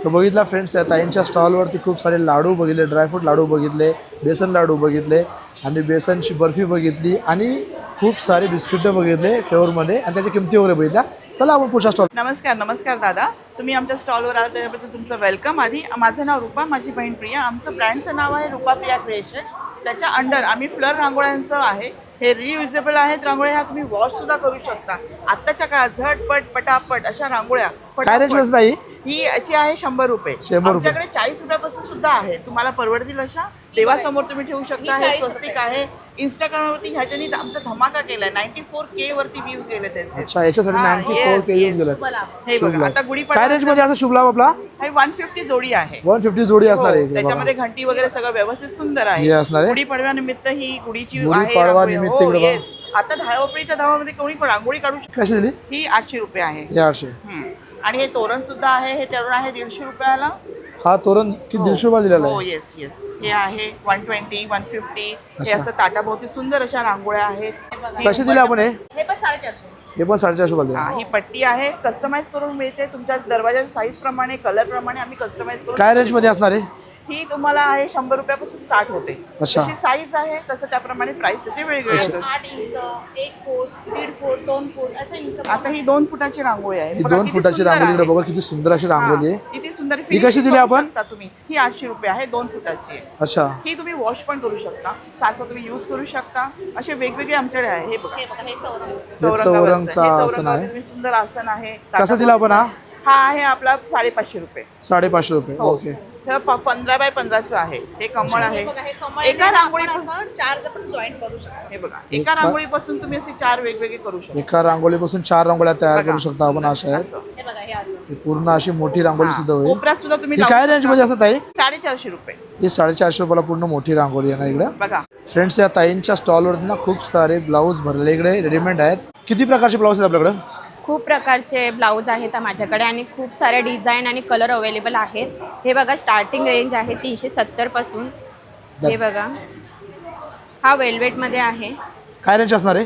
तर बघितला फ्रेंड्स, या ताईंच्या स्टॉलवरती खूप सारे लाडू बघितले, ड्रायफ्रूट लाडू बघितले, बेसन लाडू बघितले आणि बेसनची बर्फी बघितली आणि खूप सारे बिस्किटं बघितले फ्लेवरमध्ये आणि त्याच्या किमती वगैरे बघितल्या. चला आपण पुढच्या स्टॉल. नमस्कार दादा, तुम्ही आमच्या स्टॉलवर आला त्याच्याबद्दल तुमचं वेलकम. आधी माझं नाव रूपा, माझी बहीण प्रिया. आमचं ब्रँडचं नाव आहे रूपा प्रिया क्रिएशन. त्याच्या अंडर आम्ही फ्लर रांगोळ्यांचं आहे. हे रियुजेबल आहेत रांगोळ्या, ह्या तुम्ही वॉशसुद्धा करू शकता. आत्ताच्या काळात झटपट पटापट अशा रांगोळ्या काय रेंज बसत आहे? ही याची आहे 100 रुपये. 100 रुपये. आमच्याकडे 40 रुपयापासून सुद्धा आहे, तुम्हाला परवडतील अशा. देवासमोर तुम्ही ठेवू शकता. हे स्वस्तिक आहे. इंस्टाग्रामवरती ह्याच्यानी आमचा धमाका केलाय. 94K वरती व्ह्यूज गेले त्यांचे. अच्छा, याच्यासाठी 94K व्ह्यूज गेले. हे बघा, आता गुढीपाडवा काय रेंज मध्ये असं शुभ लाभ आपला? हे 150 जोडी आहे. 150 जोडी असणार आहे. त्याच्यामध्ये घंटी वगैरे सगळं व्यवस्थित सुंदर हे आहे. असणार आहे. गुढीपाडव्यानिमित्त ही गुढीची गुढीपाडवा निमित्त इकडे बघा. आता धावपळीच्या धावामध्ये कोणी रांगोळी काढू शकतो. कशी दिली? ही 800 रुपये आहे. हे 800. आणि हे तोरण सुद्धा आहे. हे तोरण आहे 150 रुपयाला. हा तोरण किती 150 रुपये दिलेला हो, आहे? येस. हे आहे 120, 150. हे अच्छा. असं ताटाभोवती सुंदर अशा रांगोळ्या आहेत. कशी दिली आपण हे? हे पण 450. हे पण 450 रुपये दिले. ही पट्टी आहे, कस्टमाइज करून मिळते. तुमच्या दरवाजाच्या साईज प्रमाणे, कलर प्रमाणे आम्ही कस्टमाइज करून. काय रेंज मध्ये असणार आहे? ही तुम्हाला आहे 100 रुपयापासून स्टार्ट होते. अच्छा. जशी साईज आहे तसं त्याप्रमाणे प्राइस त्याचे वेगवेगळे होते. 8 इंच, 1 फूट, 1.5 फूट, 2 फूट अशा इंच. आता ही 2 फुटाची रांगोळी आहे. ही बघा 2 किती फुटाची सुंदर रांगोळी आहे. इकडे बघा, किती सुंदर अशी रांगोळी आहे. किती सुंदर. ही कशी दिली आपण? तुम्ही ही 800 रुपये आहे. 2 फुटाची आहे. अच्छा, ही तुम्ही वॉश पण करू शकता, सारखं तुम्ही यूज करू शकता. असे वेगवेगळे आमच्याकडे आहे. हे बघा, हे चौरंगाचं आसन आहे. तुम्ही सुंदर आसन आहे. कसं दिला आपण? हा आहे आपला 550 रुपये. 550 रुपये. हो. ओके. हे 15 बाय 15चं आहे. हे कमळ आहे. एका रांगोळीपासून 4 पण जॉईंट करू शकता. हे बघा, एका रांगोळीपासून तुम्ही असे 4 वेगवेगळे करू शकता. एका रांगोळीपासून 4 रांगोळ्या तयार करू शकता आपण. अशा आहेत. हे बघा, हे असं. ही पूर्ण अशी मोठी रांगोळी सुद्धा होईल. कोपऱ्यात सुद्धा तुम्ही ही काय रेंज मध्ये असतात ताई? 450 रुपये. ही 450 रुपयाला पूर्ण मोठी रांगोळी आहे ना इकडे. बघा फ्रेंड्स, या ताईंच्या स्टॉलवरती ना खूप सारे ब्लाऊज भरलेले इकडे रेडीमेड आहेत. किती प्रकारचे ब्लाऊज आहेत आपल्याकडे? खूप प्रकारचे ब्लाऊज आहेत माझ्याकडे आणि खूप सारे डिझाईन आणि कलर अवेलेबल आहेत. हे बघा, स्टार्टिंग रेंज आहे 370 पासून. हे बघा, हा वेल्वेटमध्ये आहे. काय रेंज असणार आहे?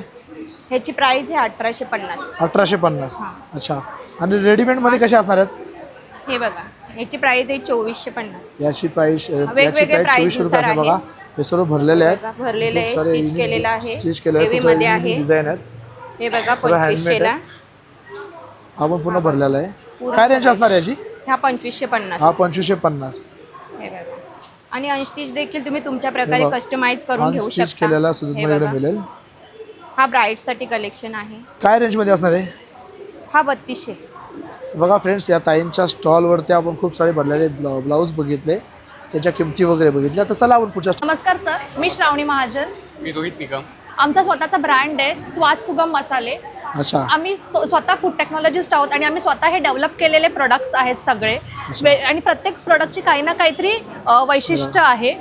ह्याची प्राइस आहे 1850. 1850. अच्छा. आणि रेडीमेड मध्ये कसे असणार आहेत? हे बघा, ह्याची प्राइस आहे 2450. याची प्राइस वेगवेगळे प्राइस 24 रुपये आहे. बघा, हे सर्व भरलेले आहेत. बघा, भरलेले आहे, खूप सारे स्टिच केलेलं आहे. स्टिच केलेलं आहे. हेवीमध्ये आहे. डिझाईन आहेत. हे बघा, सर्व handmade 2500ला. आपण पूर्ण भरलेला आहे. काय रेंज असणार याची? ह्या 2550. हा 2550. हे बघा, आणि अनस्टिच देखील तुम्ही तुमच्या प्रकारे कस्टमाइज करून घेऊ स्टिच शकता. केलेला सुद्धा हे तुम्हाला बघा, मिळेल. हा ब्राईडसाठी कलेक्शन आहे. काय रेंज मध्ये असणार आहे? हा 3200. बघा फ्रेंड्स, या ताईंच्या स्टॉलवरती आपण खूप सारे भरलेले ब्लाऊज बघितले, त्याच्या किमती वगैरे बघितल्या. तर चला आपण पुढच्या. नमस्कार सर, मी श्रावणी महाजन. मी रोहित निकम. आमचा स्वतःचा ब्रँड आहे स्वाद सुगम मसाले. अच्छा. आम्ही स्वतः फूड टेक्नॉलॉजिस्ट आहोत आणि आम्ही स्वतः हे डेव्हलप केलेले प्रोडक्ट्स आहेत सगळे. आणि प्रत्येक प्रोडक्टची काही ना काहीतरी वैशिष्ट्य आहे.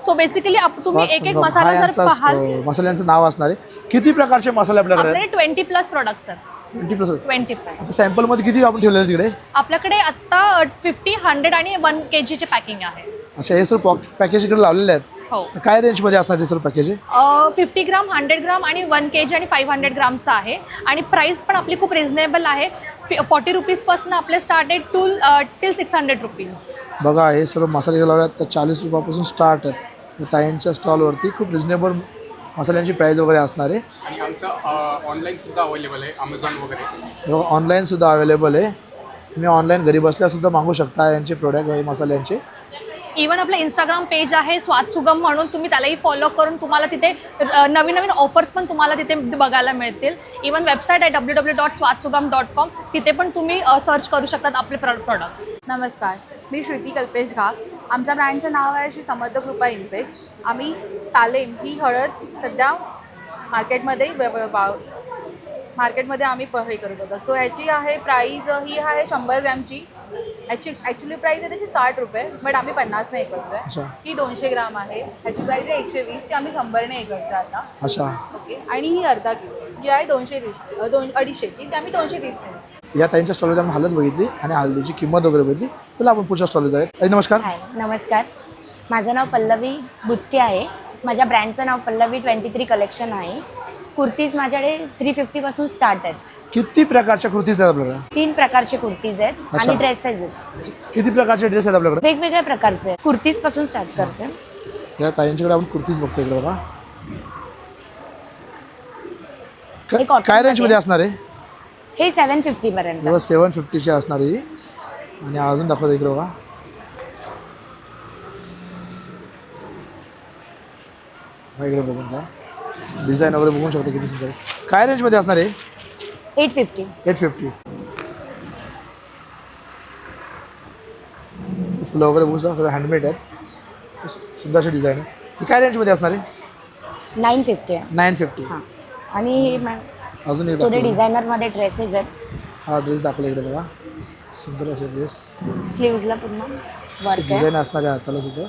सो बेसिकली तुम्ही एक एक मसाला जर पाहाल, मसाल्यांचं नाव असणार आहे. किती प्रकारचे मसाले आपल्याकडे? आपल्याकडे 20+ प्रोडक्ट्स आहेत. 20+. आता सॅम्पल मध्ये किती आपण ठेवलेले तिकडे? आपल्याकडे आता 50, 100 आणि 1 kgचे पॅकिंग आहे. अच्छा, हे सर पॅकेज इकडे लावलेले आहेत. हो. काय रेंज मध्ये असणार ते सर पॅकेज? 50 ग्राम, 100 ग्राम आणि 1 kg आणि 500 ग्रामचा आहे. आणि प्राइस पण आपली खूप रिझनेबल आहे. 40 रुपीजपासून आपले स्टार्ट आहे टिल 600 रुपीज. बघा, हे सर्व मसाले लावले आहेत तर 40 रुपयापासून स्टार्ट आहेत. ताईंच्या स्टॉलवरती खूप रिझनेबल मसाल्यांची प्राईस वगैरे असणार आहे. आणि आमचं ऑनलाईन सुद्धा अवेलेबल आहे, अमेझॉन वगैरे. ऑनलाईन सुद्धा अवेलेबल आहे. तुम्ही ऑनलाईन घरी बसल्या सुद्धा मागू शकता यांचे प्रोडक्ट मसाल्यांचे. इवन आपलं इंस्टाग्राम पेज आहे स्वाद सुगम म्हणून, तुम्ही त्यालाही फॉलो करून तुम्हाला तिथे नवीन नवीन ऑफर्स पण तुम्हाला तिथे बघायला मिळतील. इवन वेबसाईट आहे www.swadsugam.com, तिथे पण तुम्ही सर्च करू शकतात आपले प्रोडक्ट्स. नमस्कार, मी श्रुती कल्पेश घाग. आमच्या ब्रँडचं नाव आहे श्री समर्थ कृपा इम्पेक्स. आम्ही सालेम ही हळद सध्या मार्केटमध्ये आम्ही हे करत होतो. सो ह्याची आहे प्राईज ही आहे 100 ग्रॅमची. ॲक्च्युली प्राईस आहे त्याची 60 रुपये, बट आम्ही 50 नाही करतोय. ही 200 ग्राम आहे, ह्याची प्राईस आहे 120 ची, आम्ही 100 नाही करतो आता. ओके. आणि ही अर्धा किलो जी आहे 230 ची, ती आम्ही 230 नाही. या ताईंच्या स्टॉलवर आम्ही हळद बघितली आणि हळदीची किंमत वगैरे बघितली. चला आपण पुढच्या स्टॉलवर जाऊया. नमस्कार. नमस्कार, माझं नाव पल्लवी बुचके आहे. माझ्या ब्रँडचं नाव पल्लवी 23 कलेक्शन आहे. कुर्तीज माझ्याकडे 350 पासून स्टार्ट आहेत. किती प्रकारच्या कुर्तीज आहेत आपल्याकडे? 3 प्रकारचे कुर्तीज आहेत आणि ड्रेसेस आहेत. किती प्रकारचे ड्रेस आहेत आपल्याकडे? वेगवेगळ्या प्रकारचे आहेत. कुर्तीज पासून स्टार्ट करते. या ताईंच्याकडे आपण कुर्तीज बघतो इकडे बघा. काय रेंज मध्ये असणार आहे? हे 750 पर्यंत. 750 ची असणार आहे. आणि अजून दाखवतो इकडे बघा. इकडे बघून का डिझाईन वगैरे बघू शकतो किती सुंदर. काय रेंज मध्ये असणार आहे? 850. 850. फुलं वगैरे बघू शकता, हँडमेड आहेत, सुंदर अशी डिझाईन आहे. ही काय रेंज मध्ये असणार आहे? 950 आहे. 950. हां. आणि अजून एक थोडे डिझायनरमध्ये ड्रेसेस आहेत. हा ड्रेस दाखवला इकडे बघा. सुंदर असे ड्रेस. स्लीव्जला पूर्ण वर्क आहे. डिझाईन असणार आहे हाताला सुद्धा,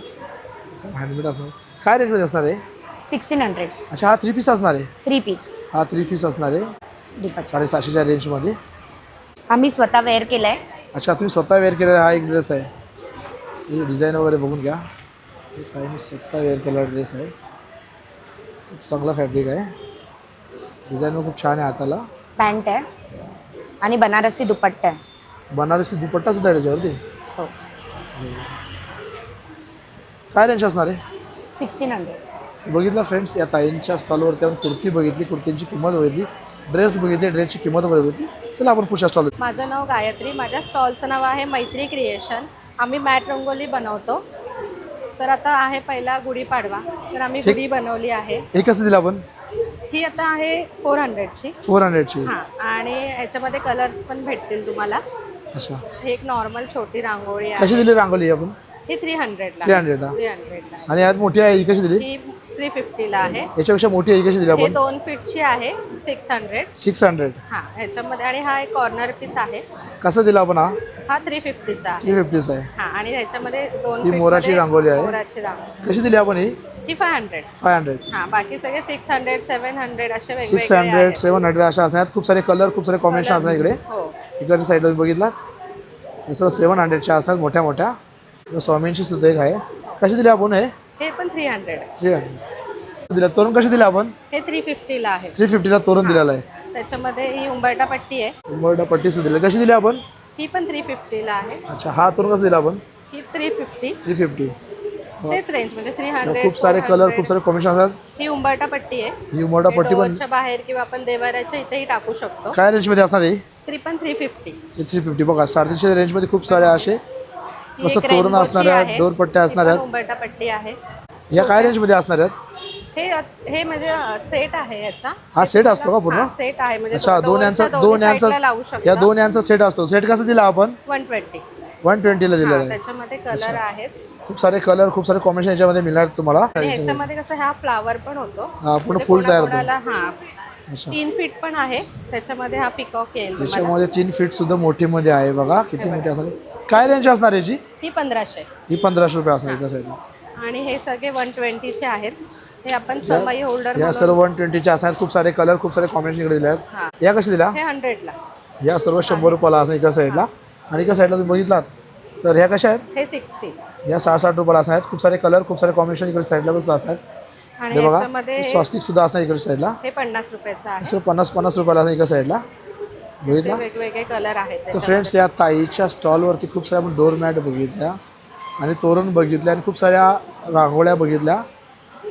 हँडमेड असणार. काय रेंज मध्ये असणार आहे? 1600. अच्छा, हा 3 पीस असणार आहे? 3 पीस. हा 3 पीस असणार आहे. 750च्या रेंजमध्ये. आम्ही स्वतः वेअर केला आहे. अच्छा, तुम्ही स्वतः वेअर केलेला हा एक ड्रेस आहे. डिझाईन वगैरे बघून घ्या. ताईंनी स्वतः वेअर केलेला ड्रेस आहे. खूप चांगला फॅब्रिक आहे. डिझाईन खूप छान आहे. हाताला पॅन्ट आहे आणि बनारसी दुपट्टा आहे. बनारसी दुपट्टा सुद्धा आहे त्याच्यावरती. हो. काय रेंज असणार आहे? 1600. बघितलं फ्रेंड्स, या ताईंच्या स्टॉलवरती आपण कुर्ती बघितली, कुर्तींची किंमत बघितली, ड्रेस बघितली, ड्रेसची किंमत बघितली. चला आपण पुढच्या स्टॉल. माझं नाव गायत्री. माझ्या स्टॉलचं नाव आहे मैत्री क्रिएशन. आम्ही मॅट रंगोली बनवतो. तर आता आहे पहिला गुढीपाडवा, तर आम्ही गुढी बनवली आहे. हे कसं दिलं आपण? ही आता आहे 400 ची. 400 ची. हां. आणि ह्याच्यामध्ये कलर्स पण भेटतील तुम्हाला. अच्छा. ही एक नॉर्मल छोटी रांगोळी आहे. कशी दिली रांगोळी आपण? ही 300 ला. 300 ला. 300 ला. आणि यात मोठी आहे, ही कशी दिली? ही 350 ला आहे. याच्यापेक्षा मोठी आहे, ही कशी दिली हे आपण? 2 फीटची आहे, 600. 600. हां. ह्याच्यामध्ये आणि हा एक कॉर्नर पीस आहे. कसं दिला आपण? हा 350 चा आहे. 350 आहे. हां. आणि ह्याच्यामध्ये 2 ही मोराची रांगोळी आहे. मोराची रांगोळी. कशी दिली आपण ही? ही 500. 500. हां. बाकी सगळे 600, 700 असे वेगवेगळे 600, 700 अशा असणार. खूप सारे कलर, खूप सारे कॉम्बिनेशन असणार इकडे. हो. इकडच्या साईडला बघितला हे सर्व 700च्या असतात, मोठ्या मोठ्या. स्वामींची सुद्धा एक आहे. कशी दिली आपण? हे पण 300. 300 दिला. तोरण कशी दिला आपण? हे 350 ला आहे. 350 ला तोरण दिलेला आहे. त्याच्यामध्ये ही उंबरटा पट्टी आहे. उंबरटा पट्टी सुद्धा दिली. कशी दिली आपण? ही पण 350 ला आहे. अच्छा, हा तोरण कसं दिला आपण? ही 350. 350. तेच रेंज म्हणजे 300. खूप सारे कलर, खूप सारे कॉम्बिनेशन असतात. ही उंबरटा पट्टी आहे. ही उंबरटा पट्टी पण डोअरच्या बाहेर किंवा आपण देवाऱ्याच्या इथेही टाकू शकतो. काय रेंज मध्ये असणार आहे? तरी पण 350. 350 बघा. 350 रेंज मध्ये खूप सारे असे मस्त तोरण असणार आहेत, डोर पट्ट्या असणार आहेत. उंबरटा पट्टी आहे. या काय रेंज मध्ये असणार आहेत? हे म्हणजे सेट आहे याचा. हा सेट असतो का पूर्ण? सेट आहे म्हणजे. अच्छा, दोन यांचा या दोन यांचा सेट असतो. सेट कसा दिला आपण? 120. 120 ला दिला आहे. त्याच्यामध्ये कलर आहेत. खूप सारे कलर, खूप सारे कॉम्बिनेशन याच्यामध्ये मिळणार तुम्हाला. आणि ह्याच्यामध्ये कसं हा फ्लावर पण होतो. हा पूर्ण फुल तयार होतो. हां. 3 फीट पण आहे. त्याच्यामध्ये हा पिकॉक येईल. याच्यामध्ये 3 फीट सुद्धा मोठी मध्ये आहे बघा. किती मोठी असणार? काय रेंज असणार याची? ही 1500. ही 1500 रुपये असणार त्या साईडला. आणि हे सगळे 120 चे आहेत. हे आपण समई होल्डर. या सर्व 120 चे असणार. खूप सारे कलर, खूप सारे कॉम्बिनेशन इकडे दिले आहेत. या कशी दिला? हे 100 ला. या सर्व 100 रुपयाला असणार एका साईडला. आणि एका साईडला तुम्ही बघितलात तर ह्या कशा आहेत? हे 60. या 60-60 रुपयाला असणार आहेत. खूप सारे कलर, खूप सारे कॉम्बिनेशन इकडे साईडला बसला असतात. आणि याच्यामध्ये स्वस्तिक सुद्धा असणार इकडे साईडला. हे 50 रुपयाचं आहे. सर्व 50 रुपयाला असणार एका साईडला. बघितला? वेगवेगळे कलर आहेत. तर फ्रेंड्स, या ताईच्या स्टॉलवरती खूप साऱ्या आपण डोर मॅट बघितल्या आणि तोरण बघितल्या आणि खूप साऱ्या रांगोळ्या बघितल्या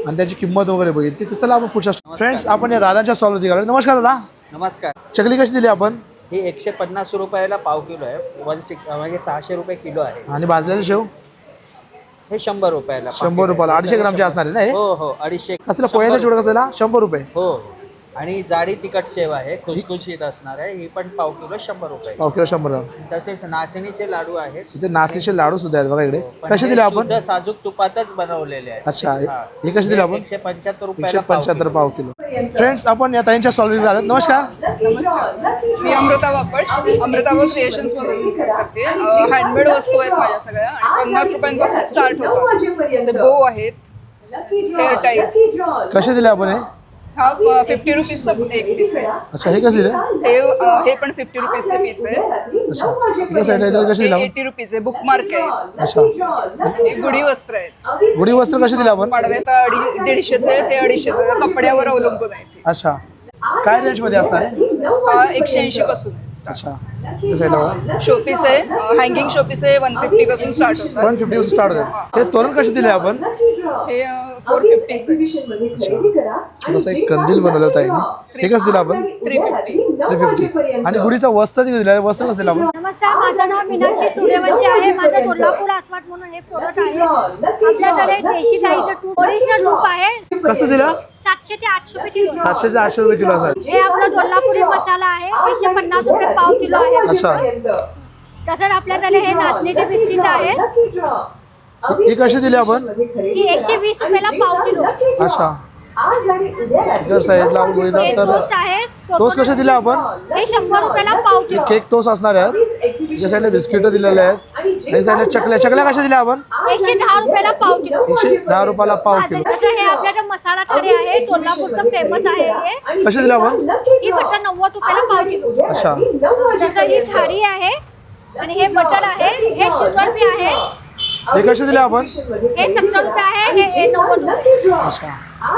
आणि त्याची किंमत वगैरे बघितली. तर चला आपण पुढच्या फ्रेंड्स आपण या दादाच्या स्टॉलवरती गेलो. नमस्कार दादा. नमस्कार. चकली कशी दिली आपण? ही 150 रुपयाला पाव किलो आहे. म्हणजे 600 रुपये किलो आहे. आणि भाजलेले शेव? हे 100 रुपयाला. 100 रुपयाला 250 ग्रामचे असणार आहे ना हे? हो हो 250. कसला पोह्याचा चिवडा कसला 100 रुपये. हो आणि जाडी तिखट शेव आहे, खुसखुशीत असणार आहे, ही पण पाव किलो 100 रुपये. पाव किलो 100. तसेच नाचणीचे लाडू आहेत. इथे नाचणीचे लाडू सुद्धा आहेत बघा इकडे. कसे दिले आपण? शुद्ध साजूक तुपातच बनवलेले आहेत. अच्छा हे कसे दिले आपण? 175 रुपयाला 175 पाव किलो. फ्रेंड्स आपण या ताईंच्या स्टॉलवर आलो. नमस्कार. नमस्कार, मी अमृता बापट, अमृतावर क्रिएशन्समधून करते. हँडमेड वस्तू आहेत माझ्या सगळ्या आणि 50 रुपयांपासून स्टार्ट होतात. असे बो आहेत, हेअर टाईज. कसे दिले आपण हे? हा 50 रुपीजचा एक पीस आहे. अच्छा हे कसे दिले? हे पण 50 रुपीजचे पीस आहे. अच्छा इकडे साईडला इथे कसे दिले आपण? 80 रुपीज आहे, बुकमार्क आहे. अच्छा हे गुढी वस्त्र आहेत. गुढी वस्त्र कसे दिले आपण? पाडव्याचा 150 आहे, हे 250 कपड्यावर अवलंबून आहे. अच्छा काय रेंज मध्ये असणार आहे? 180 पासून. अच्छा इकडे साईडला बघा. शोपीस आहे, हँगिंग शोपीस आहे, 150 पासून स्टार्ट होतात. 150 पासून स्टार्ट होते. हे तोरण कसे दिले आपण? हे 450 छोटासा एक कंदील बनवलं ताईने. हे कसं दिलं आपण? 350. आणि गुढीचा वस्त्र दिलं. वस्त्र कसं दिलं आपण? नमस्कार, माझं नाव मीनाक्षी सूर्यवंशी आहे. माझं कोल्हापूर आसपाट म्हणून हे प्रोडक्ट आहे. आपल्याकडे देशी गाईचं तूप, ओरिजिनल तूप आहे. कसं दिलं? 700 ते 800 रुपये किलो. 700 ते 800 रुपये किलो असणार. हे आपलं कोल्हापुरी मसाला आहे, 150 रुपये पाव किलो आहे. अच्छा तसंच आपल्याकडे हे नाचणीचे बिस्किट आहे. हे कसे दिले आपण? ती 120 रुपयाला पाव किलो. अच्छा इकडे साईडला आपण बघितलं हे तर टोस्ट आहे. टोस्ट कसे दिले आपण? हे 100 रुपयाला पाव हे किलो. केक टोस्ट असणार आहेत. या साईडला बिस्किट दिलेले आहेत. आणि साईडला चकल्या कशा दिल्या आपण? 110 रुपयाला पाव किलो. 110 रुपयाला पाव किलो. तसं हे आपल्याकडे मसाला कढी आहे, कोल्हापूरचं फेमस आहे हे. कसे दिले आपण? ही बटर 90 रुपयाला पाव किलो. अच्छा तसं ही थाळी आहे आणि हे बटर आहे, हे शुगर बी आहे. हे कसे दिले आपण? हे 70 रुपये आहे, हे 90 रुपये. अच्छा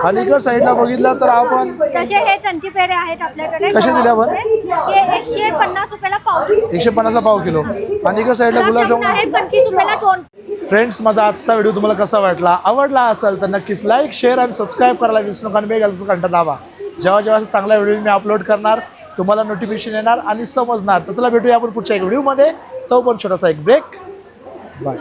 आणि इकडे साईडला बघितलं तर आपण तसे हे तंती पेढे आहेत आपल्याकडे. कसे दिले आपण? हे 150 रुपयाला पाव किलो. 150 ला पाव किलो. आणि इकडे साईडला गुलाबजामुन आहे 25 रुपयाला 2. फ्रेंड्स माझा आजचा व्हिडिओ तुम्हाला कसा वाटला? आवडला असेल तर नक्कीच लाईक शेअर आणि सबस्क्राईब करायला विसरू नका. आणि बेल घंटा दाबा. जेव्हा असा चांगला व्हिडिओ मी अपलोड करणार तुम्हाला नोटिफिकेशन येणार आणि समजणार. तर चला भेटूया आपण पुढच्या एक व्हिडिओमध्ये. तो पण छोटासा एक ब्रेक. बाय.